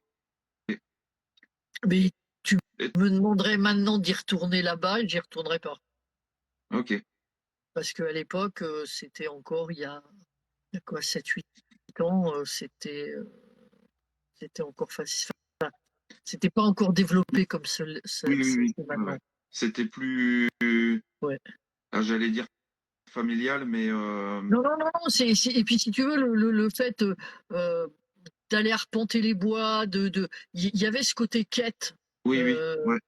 Mais tu Et- me demanderais maintenant d'y retourner là-bas, j'y retournerais pas. ok. Parce qu'à l'époque, c'était encore il y a quoi, 7-8 ans, c'était encore facile. Enfin, c'était pas encore développé comme Oui, oui, oui. c'est Ouais, ouais. maintenant. C'était plus, Ouais. j'allais dire familial, mais Non, non, non, non, et puis si tu veux, le fait euh, d'aller arpenter les bois, il y avait ce côté quête oui, oui. euh, Ouais.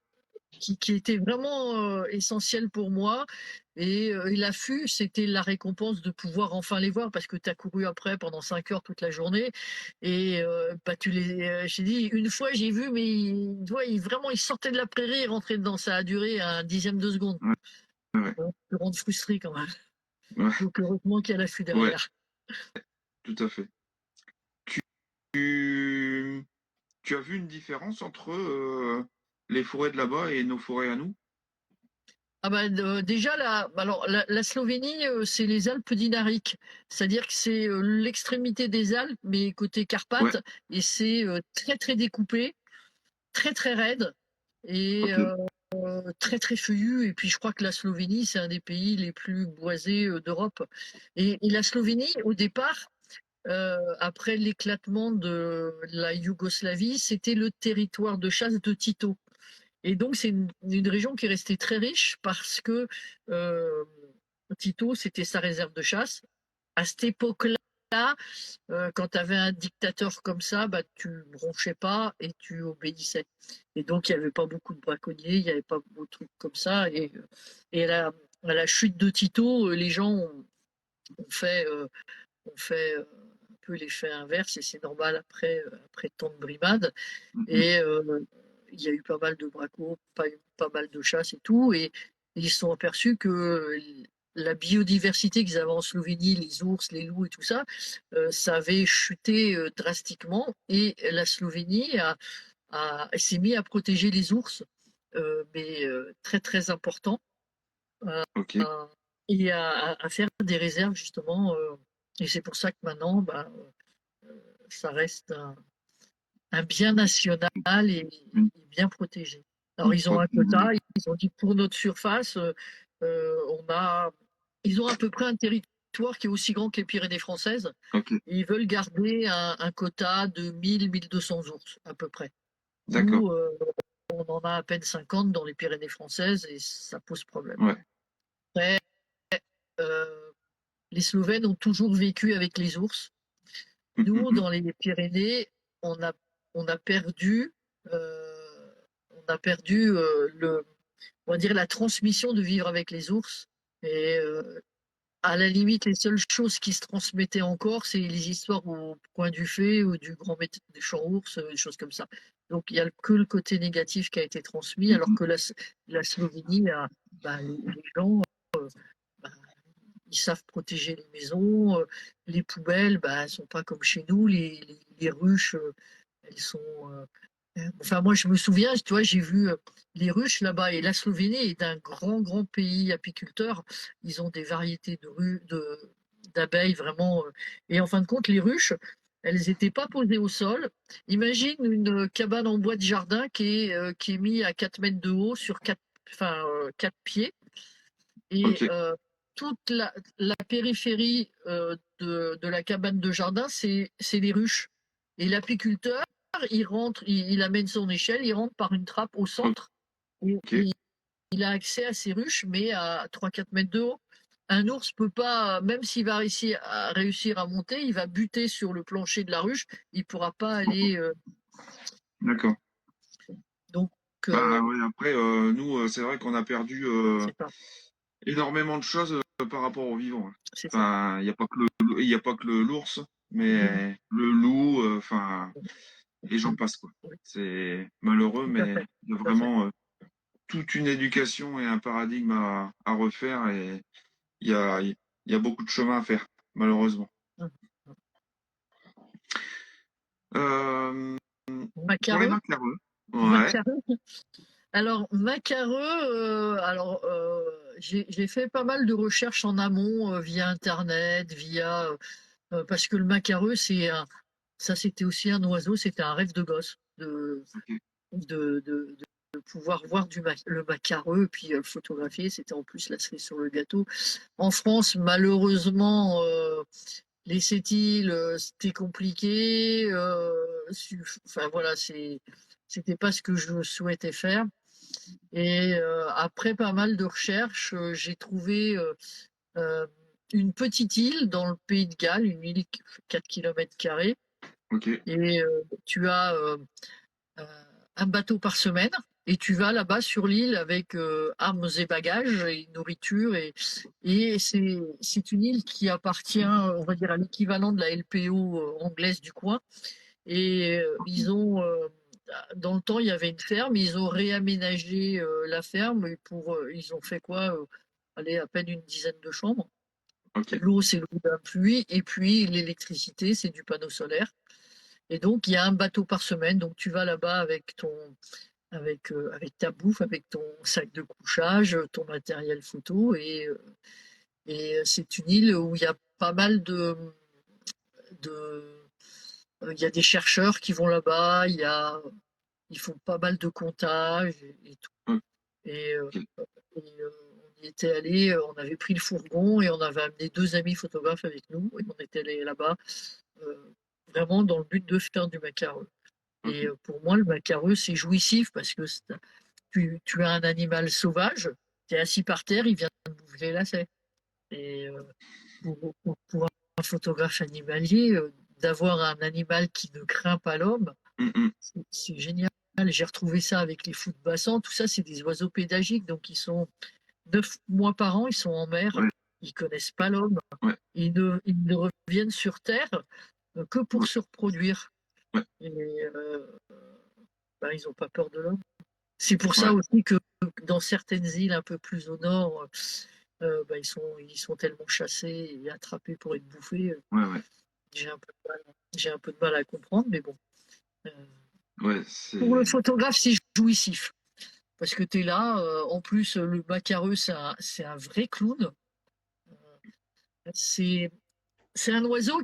qui était vraiment essentiel pour moi. Et l'affût, c'était la récompense de pouvoir enfin les voir, parce que tu as couru après pendant 5 heures toute la journée. Et j'ai dit, une fois j'ai vu, mais vraiment, il sortait de la prairie et rentrait dedans. Ça a duré un dixième de seconde. Ouais. Ouais. Ça me rend frustré quand même. Ouais. Donc heureusement qu'il y a l'affût Ouais. derrière. Tout à fait. Tu, tu as vu une différence entre les forêts de là-bas et nos forêts à nous? Ah bah, déjà, alors, la Slovénie, c'est les Alpes dinariques. C'est-à-dire que c'est l'extrémité des Alpes, mais côté Ouais. Carpates, et c'est très très découpé, très très raide, et Ok. très très feuillu. Et puis je crois que la Slovénie, c'est un des pays les plus boisés d'Europe. Et la Slovénie, au départ, après l'éclatement de la Yougoslavie, c'était le territoire de chasse de Tito. Et donc, c'est une région qui est restée très riche, parce que euh, Tito, c'était sa réserve de chasse. À cette époque-là, quand tu avais un dictateur comme ça, bah, tu bronchais pas et tu obéissais. Et donc, il n'y avait pas beaucoup de braconniers, il n'y avait pas beaucoup de trucs comme ça. Et à la chute de Tito, les gens ont fait un peu l'effet inverse, et c'est normal après tant de brimades. Mhm. Et il y a eu pas mal de bracos, pas mal de chasse et tout. Et ils se sont aperçus que la biodiversité qu'ils avaient en Slovénie, les ours, les loups et tout ça, ça avait chuté drastiquement. Et la Slovénie s'est mis à protéger les ours, mais très très important, Ok. et à faire des réserves justement. Et c'est pour ça que maintenant, ça reste un bien national, Une, et bien protégé. Alors, une ils ont un quota, protéine. ils ont dit pour notre surface, ils ont à peu près un territoire qui est aussi grand que les Pyrénées françaises. Ok. Et ils veulent garder un quota de 1000-1200 ours, à peu près. D'accord. Nous, on en a à peine 50 dans les Pyrénées françaises, et ça pose problème. Ouais. Après, euh, les Slovènes ont toujours vécu avec les ours. Nous, Mhm. dans les Pyrénées, on a, on a perdu, on va dire, la transmission de vivre avec les ours. Et à la limite, les seules choses qui se transmettaient encore, c'est les histoires au coin du feu ou du grand méchant ours, des choses comme ça. Donc il n'y a que le côté négatif qui a été transmis, alors Mhm. que la Slovénie les gens, bah, ils savent protéger les maisons. Les poubelles, elles sont pas comme chez nous. Les ruches, elles sont. Enfin, moi, je me souviens, tu vois, j'ai vu les ruches là-bas. Et la Slovénie est un grand, grand pays apiculteur. Ils ont des variétés d'abeilles vraiment. Et en fin de compte, les ruches, elles n'étaient pas posées au sol. Imagine une cabane en bois de jardin qui est mise à 4 mètres de haut sur 4 pieds. Et Ok. toute la périphérie de la cabane de jardin, c'est les ruches. Et l'apiculteur, il rentre, il amène son échelle, il rentre par une trappe au centre, et Ok. il a accès à ces ruches, mais à 3-4 mètres de haut. Un ours peut pas, même s'il va réussir à monter, il va buter sur le plancher de la ruche, il pourra pas aller. D'accord. Donc, Bah ouais, après, nous, c'est vrai qu'on a perdu c'est ça, énormément de choses par rapport aux vivants. c'est ça. Enfin, il n'y a pas que il y a pas que l'ours. mais le loup, enfin, et j'en passe, quoi. Oui, C'est malheureux, tout à mais fait, il y a tout à fait. vraiment toute une éducation et un paradigme à refaire et il y a beaucoup de chemin à faire, malheureusement. Mmh. Euh, pour les Macareux, macarons, ouais, macareux. Alors macareux, j'ai fait pas mal de recherches en amont, via internet, parce que le macareux, ça c'était aussi un oiseau, c'était un rêve de gosse ok, de pouvoir voir le macareux, puis le photographier, c'était en plus la cerise sur le gâteau. En France, malheureusement, les sept-îles, c'était compliqué. Enfin voilà, c'était pas ce que je souhaitais faire. Et après pas mal de recherches, j'ai trouvé euh, une petite île dans le pays de Galles, une île qui fait 4 km². ok, Et tu as euh, un bateau par semaine. Et tu vas là-bas sur l'île avec armes et bagages et nourriture. Et c'est une île qui appartient, on va dire, à l'équivalent de la LPO anglaise du coin. Et dans le temps, il y avait une ferme. Ils ont réaménagé la ferme. Et ils ont fait quoi? Allez, à peine une dizaine de chambres. ok, L'eau, c'est l'eau d'un puits. Et puis l'électricité, c'est du panneau solaire. Et donc, il y a un bateau par semaine. Donc, tu vas là-bas avec ta bouffe, avec ton sac de couchage, ton matériel photo. Et c'est une île où il y a pas mal de il y a des chercheurs qui vont là-bas. Ils font pas mal de comptages et tout. Et, euh, ok, on y était allé, on avait pris le fourgon et on avait amené deux amis photographes avec nous. Et on était allé là-bas, euh, vraiment dans le but de faire du macareux. ok, Et pour moi, le macareux, c'est jouissif parce que tu as un animal sauvage, tu es assis par terre, il vient de bouffer les lacets. Et pour un photographe animalier, d'avoir un animal qui ne craint pas l'homme, mm, mm, c'est génial. J'ai retrouvé ça avec les fous de bassin. Tout ça, c'est des oiseaux pédagiques. Donc, ils sont 9 mois par an, ils sont en mer. ouais, Ils connaissent pas l'homme. ouais, Ils ne reviennent sur Terre que pour ouais, se reproduire. ouais, Et ben, ils n'ont pas peur de l'homme. C'est pour ça ouais, aussi que dans certaines îles un peu plus au nord, ben, ils sont tellement chassés et attrapés pour être bouffés. ouais, ouais, J'ai un peu de mal à comprendre, mais bon. Euh, ouais, pour le c'est, photographe, c'est jouissif. Parce que tu es là, en plus, le macareux, c'est un vrai clown. C'est c'est un oiseau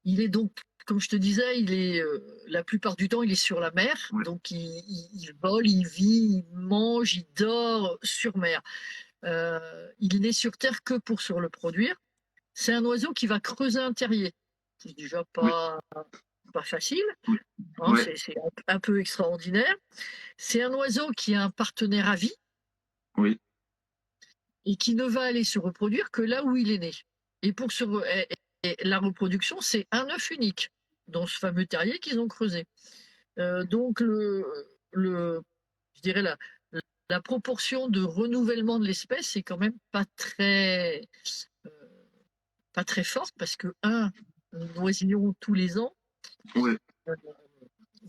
il est donc, comme je te disais, la plupart du temps, il est sur la mer. ouais, Donc, il vole, il vit, il mange, il dort sur mer. Il n'est sur Terre que pour se reproduire. C'est un oiseau qui va creuser un terrier. C'est déjà ouais, pas facile, ouais, hein, ouais, c'est un peu extraordinaire. C'est un oiseau qui a un partenaire à vie oui, et qui ne va aller se reproduire que là où il est né. Et la reproduction, c'est un œuf unique dans ce fameux terrier qu'ils ont creusé. Donc, je dirais la proportion de renouvellement de l'espèce c'est quand même euh, pas très forte parce que, nous oisillons tous les ans. ouais, Euh,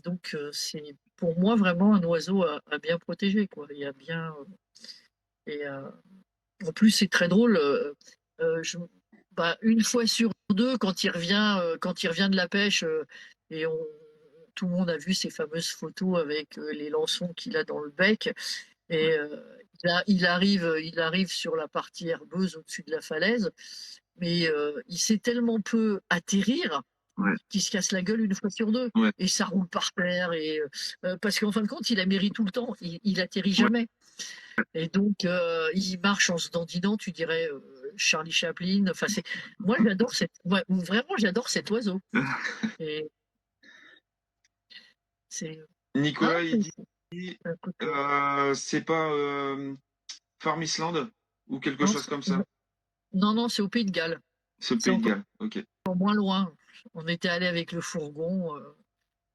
donc, c'est pour moi vraiment un oiseau à bien protéger, quoi. Il y a bien. Et en plus, c'est très drôle. Euh, je- une fois sur deux, quand il revient de la pêche, et tout le monde a vu ces fameuses photos avec les lançons qu'il a dans le bec. ouais, Et il arrive sur la partie herbeuse au-dessus de la falaise, mais il sait tellement peu atterrir ouais, qu'il se casse la gueule une fois sur deux. ouais, Et ça roule par terre. Parce qu'en fin de compte, il a mérité tout le temps. Il atterrit ouais. jamais. Et donc, il marche en se dandinant, tu dirais Charlie Chaplin. Enfin, moi, vraiment, j'adore cet oiseau. Et c'est, hein, Nicolas, il dit, un coup c'est pas Farm Island ou quelque non, chose comme ça. non, non, c'est au Pays de Galles. Ce C'est Pays de encore Galles. Ok. moins loin. On était allé avec le fourgon.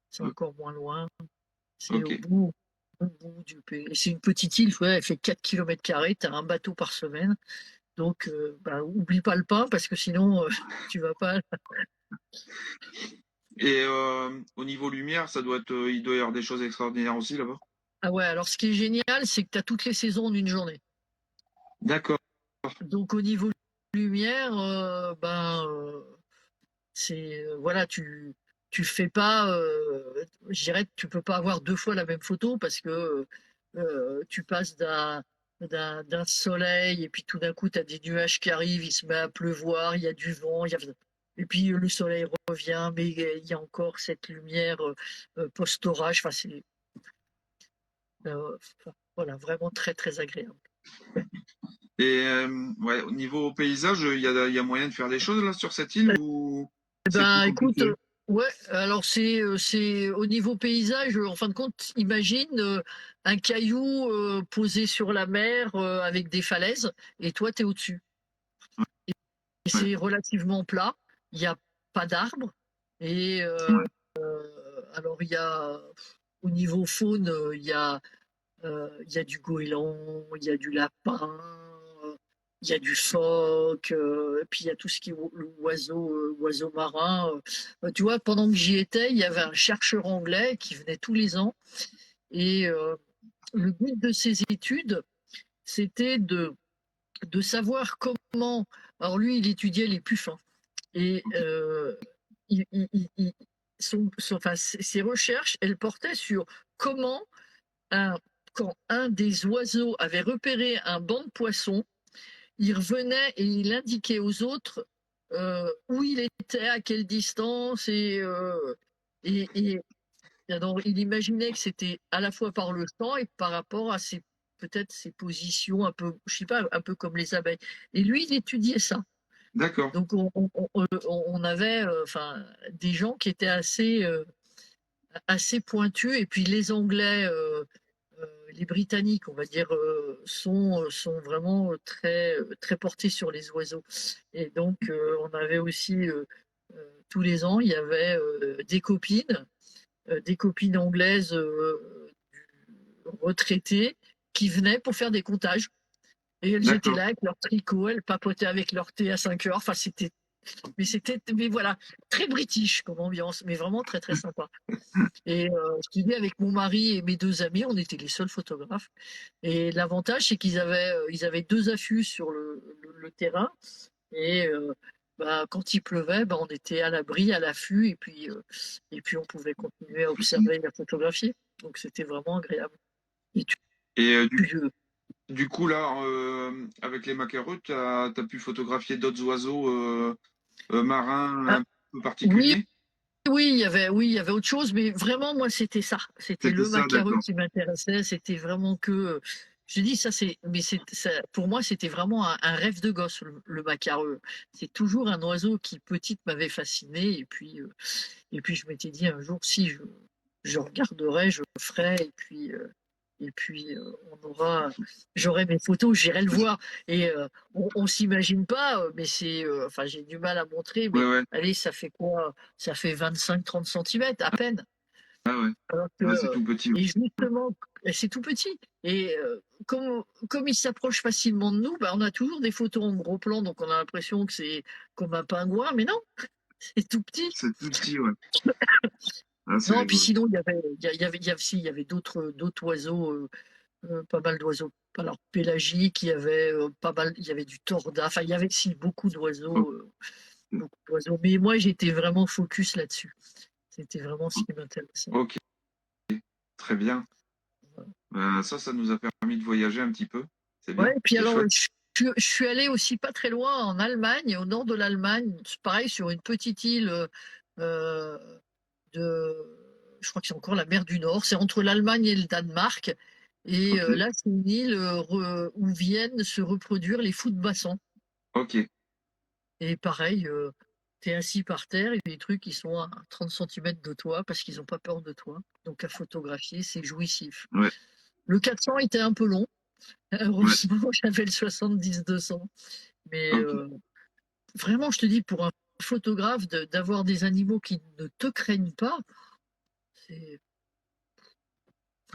C'est O- encore moins loin. C'est Ok. au bout du pays. Et c'est une petite île, ouais, elle fait 4 km². Tu as un bateau par semaine. Donc, oublie pas le pain parce que sinon, tu vas pas. Et au niveau lumière, il doit y avoir des choses extraordinaires aussi là-bas. Ah ouais, alors ce qui est génial, c'est que tu as toutes les saisons en une journée. D'accord. Donc, au niveau lumière, voilà, tu fais pas, je dirais que tu peux pas avoir deux fois la même photo parce que tu passes d'un soleil et puis tout d'un coup tu as des nuages qui arrivent, il se met à pleuvoir, il y a du vent, et puis le soleil revient, mais il y a encore cette lumière post-orage. Enfin, voilà, vraiment très très agréable. Et ouais, au niveau paysage, il y a moyen de faire des choses là sur cette île ou c'est plus Écoute, compliqué? ouais, alors c'est au niveau paysage, en fin de compte, imagine un caillou posé sur la mer avec des falaises et toi tu es au-dessus. Et Ouais, c'est relativement plat, il n'y a pas d'arbres et ouais. alors il y a au niveau faune, il y a du goéland, il y a du lapin, il y a du phoque, et puis il y a tout ce qui est oiseau marin. Tu vois, pendant que j'y étais, il y avait un chercheur anglais qui venait tous les ans. Et le but de ses études, c'était de savoir comment. Alors lui, il étudiait les puffins. Et enfin, ses recherches, elles portaient sur comment un, quand un des oiseaux avait repéré un banc de poissons, il revenait et il indiquait aux autres où il était, à quelle distance, et alors, il imaginait que c'était à la fois par le temps et par rapport à peut-être ses positions un peu, je sais pas, un peu comme les abeilles. Et lui, il étudiait ça. D'accord. Donc, on avait enfin, des gens qui étaient assez pointus, et puis les Anglais, les Britanniques, on va dire, sont vraiment très portés sur les oiseaux. Et donc, on avait aussi, tous les ans, il y avait des copines anglaises retraitées qui venaient pour faire des comptages. Et elles étaient D'accord. là avec leur tricot, elles papotaient avec leur thé à 5 heures. Enfin, mais voilà, très british comme ambiance, mais vraiment très très sympa. Et je dis, avec mon mari et mes deux amis, on était les seuls photographes. Et l'avantage, c'est ils avaient deux affûts sur le terrain. Et quand il pleuvait, on était à l'abri, à l'affût, et puis on pouvait continuer à observer et à photographier. Donc c'était vraiment agréable. Et Et tu- du coup là, avec les macareux, tu as pu photographier d'autres oiseaux marins ah, un peu oui, particuliers? oui, il y avait autre chose, mais vraiment, moi, c'était ça. C'était C'était le ça, macareux d'accord. qui m'intéressait. C'était vraiment que. Je dis ça, pour moi, c'était vraiment un rêve de gosse, le macareux. C'est toujours un oiseau qui, petite, m'avait fasciné. Et puis, je m'étais dit un jour, si je regarderai, je le ferai. Et puis, j'aurai mes photos, j'irai le voir. Et on s'imagine pas, mais enfin, j'ai du mal à montrer, Ouais, mais ouais. allez, ça fait quoi? Ça fait 25-30 centimètres à peine. Ah ouais. Alors que, Ouais, c'est tout petit. et justement, c'est tout petit. Et comme il s'approche facilement de nous, on a toujours des photos en gros plan, donc on a l'impression que c'est comme un pingouin, mais non, c'est tout petit. C'est tout petit, ouais. Ah, c'est Non, et puis rigolo. sinon, il y avait d'autres oiseaux, pas mal d'oiseaux. Alors, pélagiques, il y avait du torda, enfin, il y avait si beaucoup d'oiseaux, beaucoup d'oiseaux. Mais moi, j'étais vraiment focus là-dessus. C'était vraiment ce qui m'intéressait. Ok, très bien. Ça nous a permis de voyager un petit peu. C'est Ouais, bien, et puis c'est alors, chouette. je suis allée aussi pas très loin en Allemagne, au nord de l'Allemagne, pareil, sur une petite île euh, je crois que c'est encore la mer du Nord, c'est entre l'Allemagne et le Danemark. Et Ok, là, c'est une île où viennent se reproduire les fous de bassin. ok, Et pareil, tu es assis par terre et les trucs, ils sont à 30 centimètres de toi parce qu'ils n'ont pas peur de toi. Donc à photographier, c'est jouissif. ouais, Le 400 était un peu long. ouais, Heureusement, j'avais le 70-200. Mais ok, vraiment, je te dis, pour un photographe, d'avoir des animaux qui ne te craignent pas, c'est.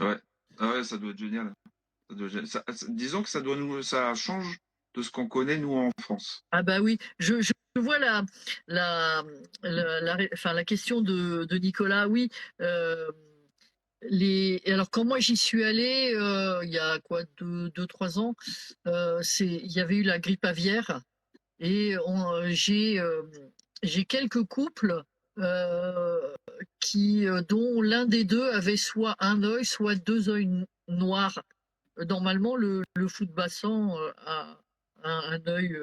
ouais. Ah ouais, ça doit être génial. Disons que ça change. de ce qu'on connaît, nous, en France. Ah bah oui, je vois la, enfin, la question de Nicolas, oui. euh, alors quand moi j'y suis allée, il y a quoi, 2, 3 ans, il y avait eu la grippe aviaire et j'ai quelques couples euh, dont l'un des deux avait soit un œil, soit deux œils noirs. Normalement, le foot-bassan a un œil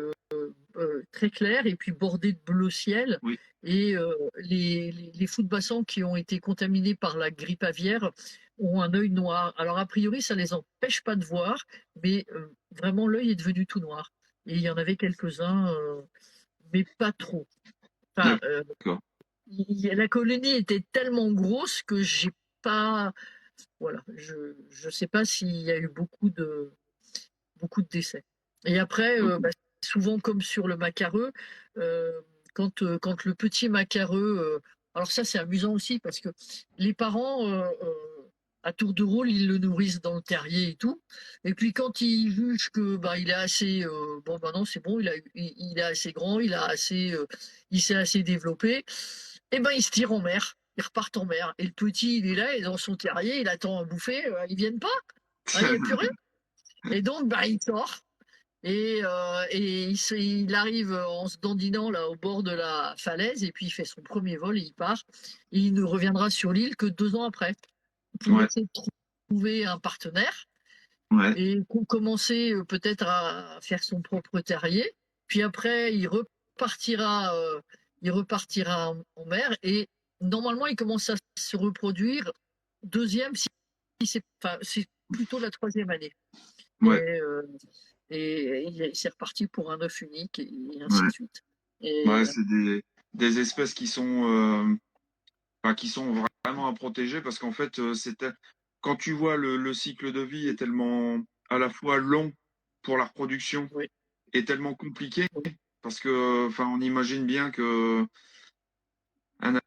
très clair et puis bordé de bleu ciel. Oui, Et les foot-bassans qui ont été contaminés par la grippe aviaire ont un œil noir. Alors, a priori, ça ne les empêche pas de voir, mais vraiment, l'œil est devenu tout noir. Et il y en avait quelques-uns, mais pas trop. Enfin, d'accord. la colonie était tellement grosse que j'ai pas. Voilà, je ne sais pas s'il y a eu beaucoup de décès. Et après, Ok. bah, souvent comme sur le macareux, euh, quand le petit macareux, alors ça c'est amusant aussi parce que les parents, à tour de rôle, ils le nourrissent dans le terrier et tout. Et puis quand ils jugent que bah, il est assez, bon bah non c'est bon, il est assez grand, il s'est assez développé, et ben ils se tirent en mer. Ils repartent en mer. Et le petit, il est là, il est dans son terrier, il attend à bouffer. Ils viennent pas. Hein, il n'y a plus rien. Et donc, bah, il sort et il arrive en se dandinant là au bord de la falaise et puis il fait son premier vol et il part. Et il ne reviendra sur l'île que 2 ans après pour Ouais, essayer de trouver un partenaire ouais, et pour commencer peut-être à faire son propre terrier. Puis après, il repartira en mer et normalement, il commence à se reproduire deuxième, enfin, c'est plutôt la troisième année. ouais, Et, euh, et c'est reparti pour un œuf unique et ainsi ouais. de suite. Et Ouais, c'est des espèces enfin, qui sont vraiment à protéger parce qu'en fait, quand tu vois le cycle de vie est tellement à la fois long pour la reproduction oui, et tellement compliqué oui, parce que, enfin, on imagine bien que un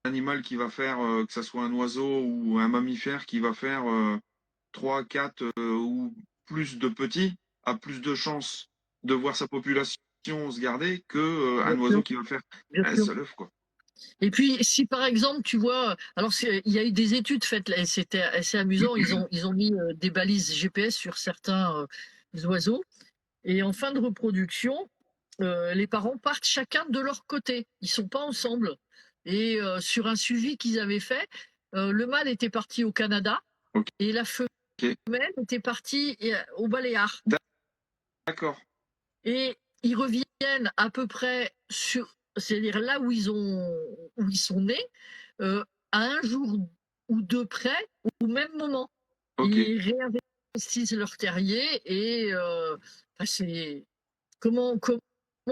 animal qui va faire, que ce soit un oiseau ou un mammifère qui va faire 3, 4 ou plus de petits, a plus de chances de voir sa population se garder que bien un sûr, oiseau qui va faire bien un sûr. seul œuf, quoi. Et puis, si par exemple, tu vois, alors il y a eu des études faites, là, et c'était assez amusant, ils ont mis des balises GPS sur certains oiseaux, et en fin de reproduction, les parents partent chacun de leur côté. Ils sont pas ensemble. Et sur un suivi qu'ils avaient fait, le mâle était parti au Canada Ok, et la femelle était partie aux Baléares. d'accord. Et ils reviennent à peu près c'est-à-dire là où ils sont nés, à un jour ou deux près, au même moment. Ok. Ils réinvestissent leur terrier et enfin, comment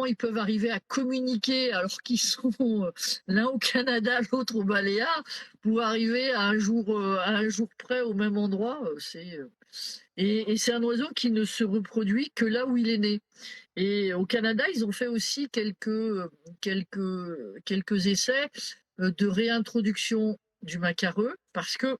ils peuvent arriver à communiquer alors qu'ils sont l'un au Canada, l'autre au Baléares, pour arriver à un jour près au même endroit. Et c'est un oiseau qui ne se reproduit que là où il est né. Et au Canada, ils ont fait aussi quelques essais de réintroduction du macareux parce que,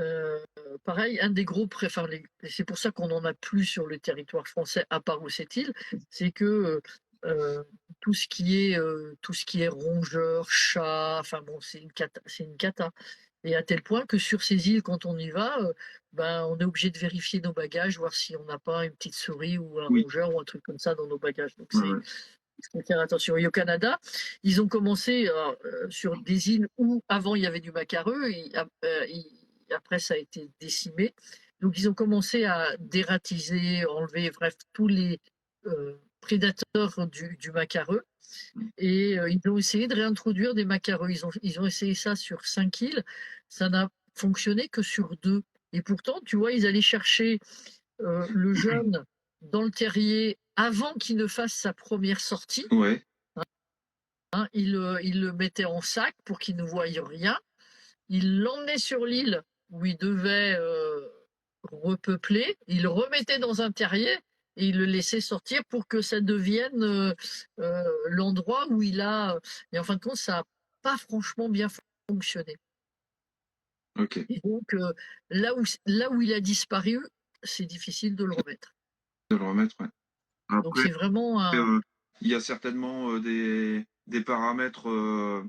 euh, pareil, un des gros enfin, c'est pour ça qu'on n'en a plus sur le territoire français à part où cette île, c'est que euh, tout ce qui est rongeur, chat, enfin bon, c'est une cata, c'est une cata. Et à tel point que sur ces îles, quand on y va, ben, on est obligé de vérifier nos bagages, voir si on n'a pas une petite souris ou un Oui. rongeur ou un truc comme ça dans nos bagages. Donc Ouais, c'est ouais. faut faire attention. Et au Canada, ils ont commencé sur des îles où avant il y avait du macareux, après ça a été décimé. Donc ils ont commencé à dératiser, enlever, bref, tous les prédateurs du macareux. Et ils ont essayé de réintroduire des macareux. Ils ont essayé ça sur 5 îles. Ça n'a fonctionné que sur 2. Et pourtant, tu vois, ils allaient chercher le jeune dans le terrier avant qu'il ne fasse sa première sortie. Ouais, Hein. Ils le mettaient en sac pour qu'il ne voie rien. Ils l'emmenaient sur l'île où il devait repeupler. Ils le remettaient dans un terrier et ils le laissaient sortir pour que ça devienne l'endroit où il a. Et en fin de compte, ça n'a pas franchement bien fonctionné. ok. Et donc, là où il a disparu, c'est difficile de le remettre. De le remettre, ouais. Donc Après, c'est vraiment un. il y a certainement des paramètres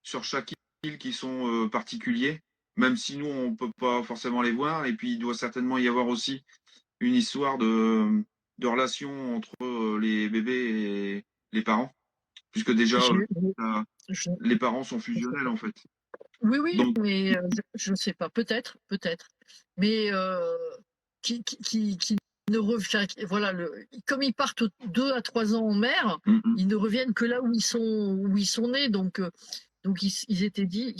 sur chaque île qui sont particuliers, même si nous, on peut pas forcément les voir. Et puis, il doit certainement y avoir aussi une histoire de relation entre les bébés et les parents, puisque déjà, j'ai- euh, je- les parents sont fusionnels, en fait. Oui, oui, Donc, mais je ne sais pas, peut-être, peut-être. Mais qui ne revient, voilà, comme ils partent 2 à 3 ans en mer, mm, mm, ils ne reviennent que là où ils sont nés. Donc ils étaient dit,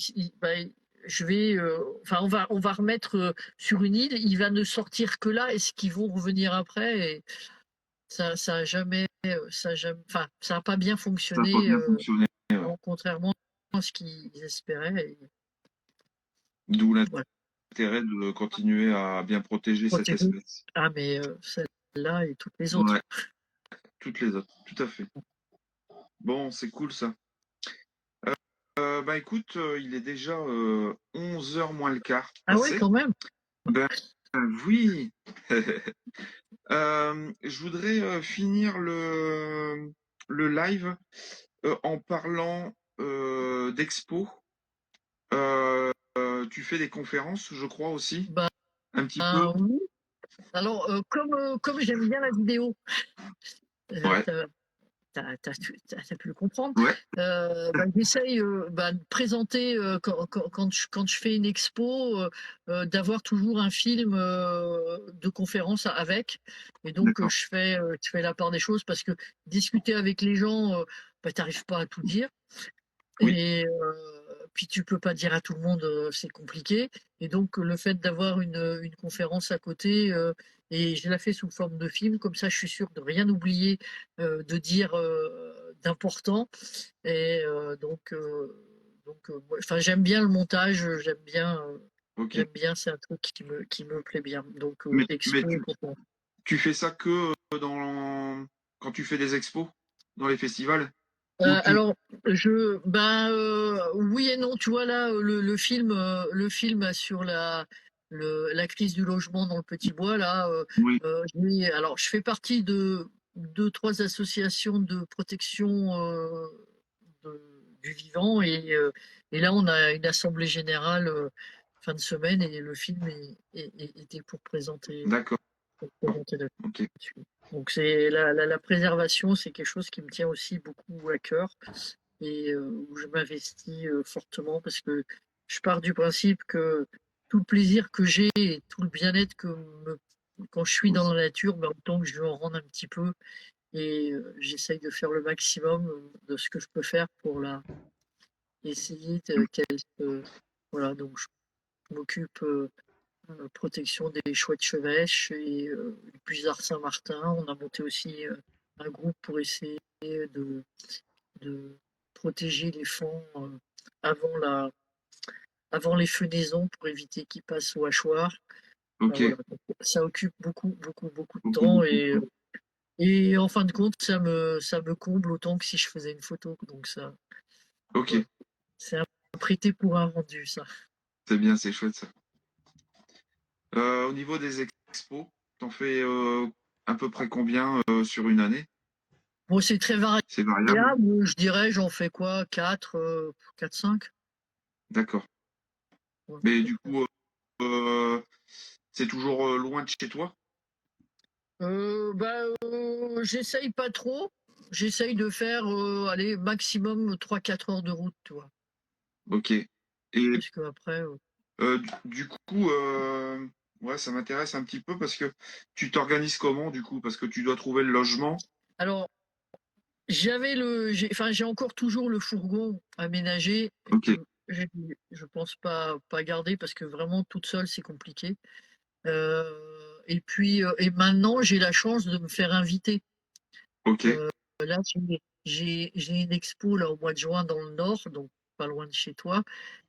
je vais, enfin, on va remettre sur une île, il va ne sortir que là, est-ce qu'ils vont revenir après? Et ça a jamais, enfin, ça n'a pas bien ça n'a pas fonctionné, bien fonctionné. contrairement à ce qu'ils espéraient. D'où Voilà. l'intérêt de continuer à bien protéger cette Protéger. espèce. Ah, mais celle-là et toutes les autres. Ouais, toutes les autres, tout à fait. Bon, c'est cool ça. Bah écoute, il est déjà 11 heures moins le quart Ah ouais, passé. quand même. Ben oui. Je voudrais finir le live en parlant d'expo. Tu fais des conférences, je crois aussi, Bah, un petit peu. oui. Alors, comme j'aime bien la vidéo, Ouais, t'as t'as pu le comprendre. ouais, J'essaye de présenter quand je fais une expo, d'avoir toujours un film de conférence avec. Et donc, d'accord. je fais la part des choses parce que discuter avec les gens, t'arrives pas à tout dire. Oui, Et puis tu peux pas dire à tout le monde, c'est compliqué. Et donc le fait d'avoir une conférence à côté, et je la fais sous forme de film, comme ça je suis sûre de rien oublier, de dire d'important. Et ouais, enfin, j'aime bien le montage, ok. c'est un truc qui me plaît bien. Donc Mais expo, tu fais ça que quand tu fais des expos, dans les festivals, ou Alors, oui et non, tu vois là, le film sur la crise du logement dans le Petit Bois là, oui, alors je fais partie de 2, 3 associations de protection du vivant, et là on a une assemblée générale fin de semaine, et le film était d'accord, pour présenter ok, là-dessus. Donc c'est la préservation, c'est quelque chose qui me tient aussi beaucoup à cœur, et où je m'investis fortement, parce que je pars du principe que tout le plaisir que j'ai et tout le bien-être quand je suis dans la nature, autant que je veux en rendre un petit peu, et j'essaye de faire le maximum de ce que je peux faire pour essayer qu'elle voilà, donc je m'occupe protection des chouettes chevêches et du Puisard Saint-Martin. On a monté aussi un groupe pour essayer de protéger les fonds avant avant les fenaisons, pour éviter qu'ils passent au hachoir. ok, Voilà. Donc, ça occupe beaucoup, beaucoup, beaucoup de beaucoup, temps, beaucoup de et, temps. en fin de compte, ça me comble autant que si je faisais une photo. Donc ça, Ok, voilà. C'est un prêté pour un rendu, ça. c'est bien, c'est chouette ça. Au niveau des expos, t'en fais à peu près combien sur une année? Bon, c'est très variable. C'est variable? Je dirais, j'en fais quoi? 4, 4, 5. D'accord. Ouais, à Mais peu du près. coup, c'est toujours loin de chez toi? J'essaye pas trop. J'essaye de faire, allez, maximum 3, 4 heures de route, tu vois. Ok. Et Parce que après, du coup, ouais, ça m'intéresse un petit peu parce que tu t'organises comment du coup? Parce que tu dois trouver le logement. alors, enfin, j'ai encore toujours le fourgon aménagé, Ok, que je pense pas garder, parce que vraiment toute seule c'est compliqué. Et puis, maintenant j'ai la chance de me faire inviter. ok, Là, j'ai une expo là au mois de juin dans le Nord, donc pas loin de chez toi.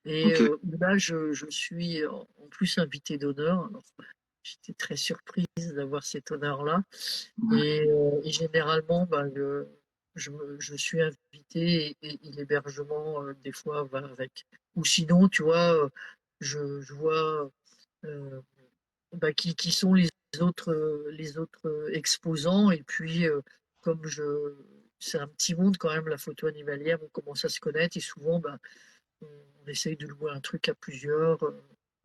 Et ok. là, je suis en plus invitée d'honneur. Alors, j'étais très surprise d'avoir cet honneur-là. Ouais, Et généralement, je suis invitée, et l'hébergement, des fois, va avec. Ou sinon, tu vois, je vois qui sont les autres exposants. Et puis, comme c'est un petit monde quand même, la photo animalière, on commence à se connaître et souvent, on essaye de louer un truc à plusieurs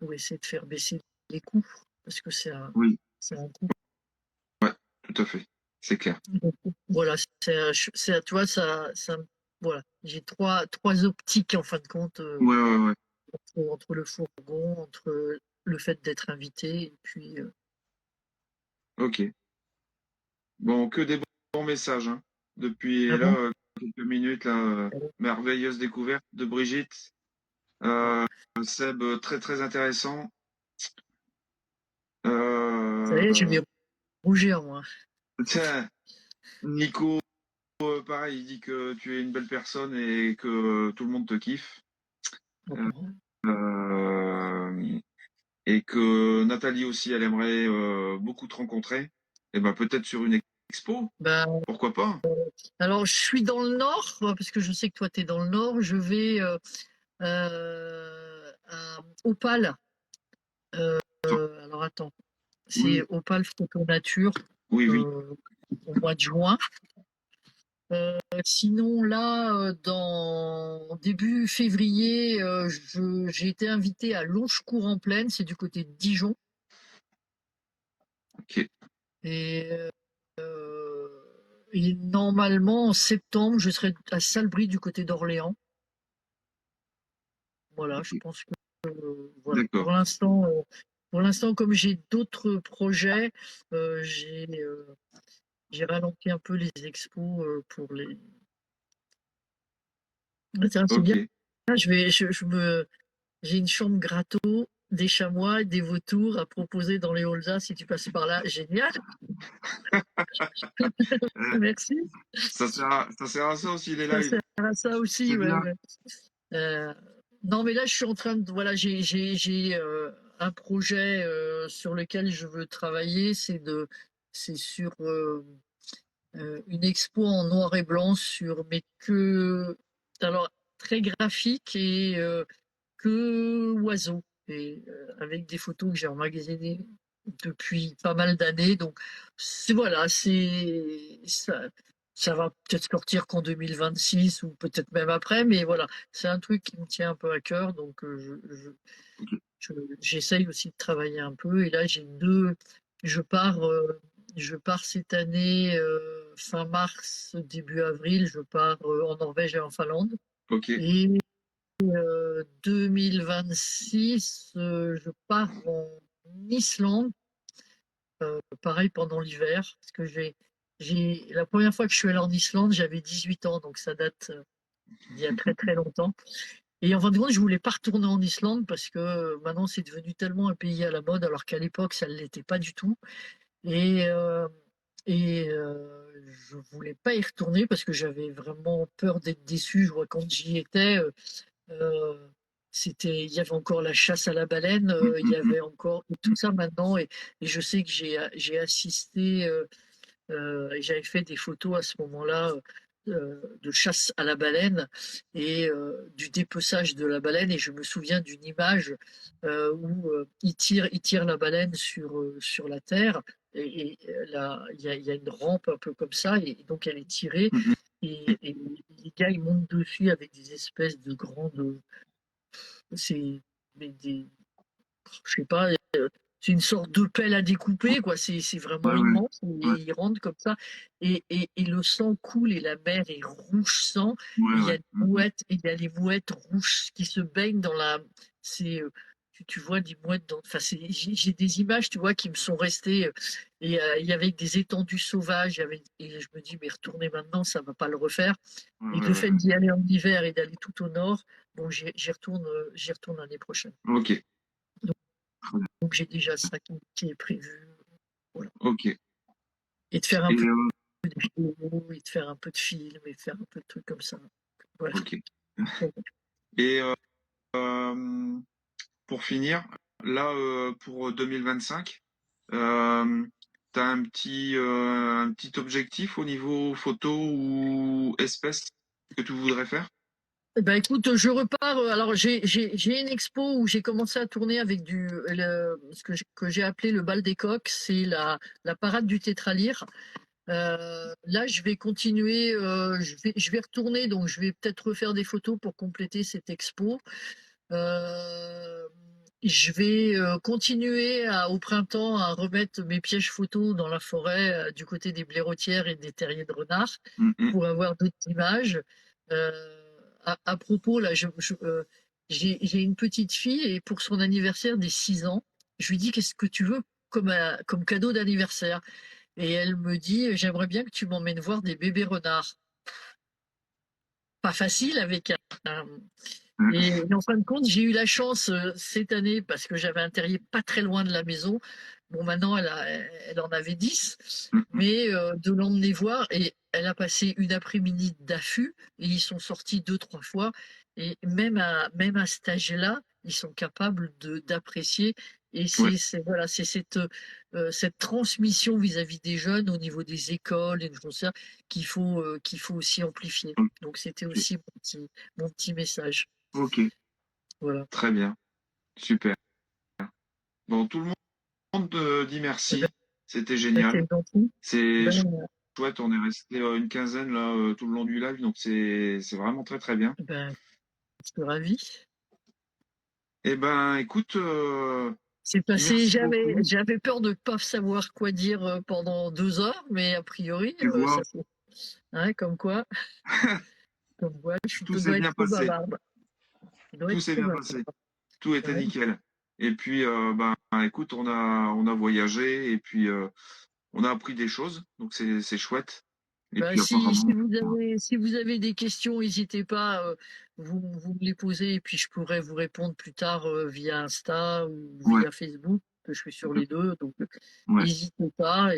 ou essayer de faire baisser les coûts parce que Oui, c'est un coût. tout à fait. C'est clair. Donc, voilà, tu vois, voilà, j'ai trois optiques en fin de compte Ouais, ouais, ouais. entre le fourgon, entre le fait d'être invité et puis. Ok. Bon, que des bons messages, hein. Ah Depuis là, bon? quelques minutes, là, merveilleuse découverte de Brigitte. Bon, Seb, très très intéressant. ça y est, je vais Euh, rougir moi. tiens, Nico, pareil, il dit que tu es une belle personne et que tout le monde te kiffe. Euh, Bon. euh, et que Nathalie aussi, elle aimerait beaucoup te rencontrer. Et ben peut-être sur une expo, Ben, pourquoi pas? alors, je suis dans le nord, parce que je sais que toi, tu es dans le nord. Je vais à Opale. Alors, attends, c'est Oui, Opale Photo Nature oui, oui. euh, au mois de juin. Sinon, là, dans début février, j'ai été invitée à Longecourt-en-Plaine, c'est du côté de Dijon. Ok, Et, euh, et normalement, en septembre, je serai à Salbris, du côté d'Orléans. Voilà, je ok. pense que voilà. D'accord. Pour l'instant, comme j'ai d'autres projets, j'ai ralenti un peu les expos pour les. Ah, tiens, c'est bien. Ok. Ah, j'ai une chambre grato, des chamois, des vautours à proposer dans les Holzas si tu passes par là. Génial, Euh, merci. ça sert à ça aussi les Ça lives. sert à ça aussi, C'est ouais, bien. ouais. Non, mais là, je suis en train de. Voilà, j'ai un projet sur lequel je veux travailler. C'est sur une expo en noir et blanc mais alors très graphique et que oiseaux et avec des photos que j'ai emmagasinées depuis pas mal d'années. Donc voilà, ça va peut-être sortir qu'en 2026 ou peut-être même après, mais voilà, c'est un truc qui me tient un peu à cœur, donc Ok. j'essaye aussi de travailler un peu. Et là, je pars, euh, je pars cette année fin mars, début avril, je pars en Norvège et en Finlande. Ok. Et 2026, je pars en Islande, pareil pendant l'hiver, parce que la première fois que je suis allée en Islande, j'avais 18 ans, donc ça date d'il y a très très longtemps. Et en fin de compte, je voulais pas retourner en Islande parce que maintenant c'est devenu tellement un pays à la mode, alors qu'à l'époque ça ne l'était pas du tout. Et, euh, je voulais pas y retourner parce que j'avais vraiment peur d'être déçu. Je vois quand j'y étais. Euh, il y avait encore la chasse à la baleine, il y avait encore tout ça maintenant, et je sais que j'ai assisté, et j'avais fait des photos à ce moment-là de chasse à la baleine et du dépeçage de la baleine, et je me souviens d'une image où il tire la baleine sur la terre, et là, il y a une rampe un peu comme ça, et donc elle est tirée, Mhm. et les gars ils montent dessus avec des espèces de grandes c'est des, je sais pas, c'est une sorte de pelle à découper, quoi. C'est vraiment Ouais, ouais. immense. Et Ouais, ils rentrent comme ça. Et le sang coule et la mer est rouge sang. Et ouais, il y a ouais. des Mhm. mouettes, et il y a les mouettes rouges qui se baignent dans la. C'est, tu vois des mouettes dans. Enfin, j'ai des images, tu vois, qui me sont restées. Et il y avait des étendues sauvages. Et je me dis, mais retourner maintenant, ça va pas le refaire. Ouais, Et ouais, le ouais. fait d'y aller en hiver et d'aller tout au nord, bon, j'y retourne l'année prochaine. Ok. Donc, Très bien. donc j'ai déjà ça qui est prévu. Voilà. Ok. Et de faire un Et peu de vidéo, et de faire un peu de film, et de faire un peu de trucs comme ça. Voilà. ok. Et pour finir, là pour 2025, tu as un petit objectif au niveau photo ou espèce que tu voudrais faire? Ben écoute, je repars. Alors j'ai une expo où j'ai commencé à tourner avec ce que j'ai appelé le bal des coqs, c'est la parade du tétralyre. Là, je vais continuer, je vais retourner, donc je vais peut-être refaire des photos pour compléter cette expo. Euh, je vais continuer au printemps à remettre mes pièges photos dans la forêt du côté des blaireautières et des terriers de renards Mhm. pour avoir d'autres images. À propos, là, j'ai une petite fille et pour son anniversaire des 6 ans, je lui dis qu'est-ce que tu veux comme cadeau d'anniversaire? Et elle me dit, j'aimerais bien que tu m'emmènes voir des bébés renards. Pas facile avec un, et en fin de compte, j'ai eu la chance cette année, parce que j'avais un terrier pas très loin de la maison. Bon, maintenant, elle en avait 10, Mhm. mais de l'emmener voir. Et elle a passé une après-midi d'affût, et ils sont sortis 2, 3 fois. Et même à cet âge-là, ils sont capables d'apprécier. Et Ouais, voilà, c'est cette transmission vis-à-vis des jeunes au niveau des écoles et des choses comme ça qu'il faut aussi amplifier. Donc, c'était ok, aussi mon petit message. ok, Voilà. très bien, super. Bon, tout le monde dit Eh ben, merci, c'était génial. c'est gentil. C'est Ben, chouette, on est resté une quinzaine là tout le long du live, donc c'est vraiment très très bien. ben, je suis ravie. Eh ben, écoute, C'est passé, merci beaucoup. j'avais peur de ne pas savoir quoi dire pendant 2 heures, mais a priori, Tu vois, ça fait, hein, comme quoi, tout s'est dois être bien trop passé. bavarde. Je dois Tout être s'est trop bien bavarde. passé. Tout était Ouais. nickel. Et puis, ben, écoute, on a voyagé et puis on a appris des choses, donc c'est chouette. Et Ben, puis apparemment, si vous avez des questions, n'hésitez pas, vous me les posez et puis je pourrai vous répondre plus tard via Insta ou ouais, via Facebook, que je suis sur les deux, donc ouais. n'hésitez pas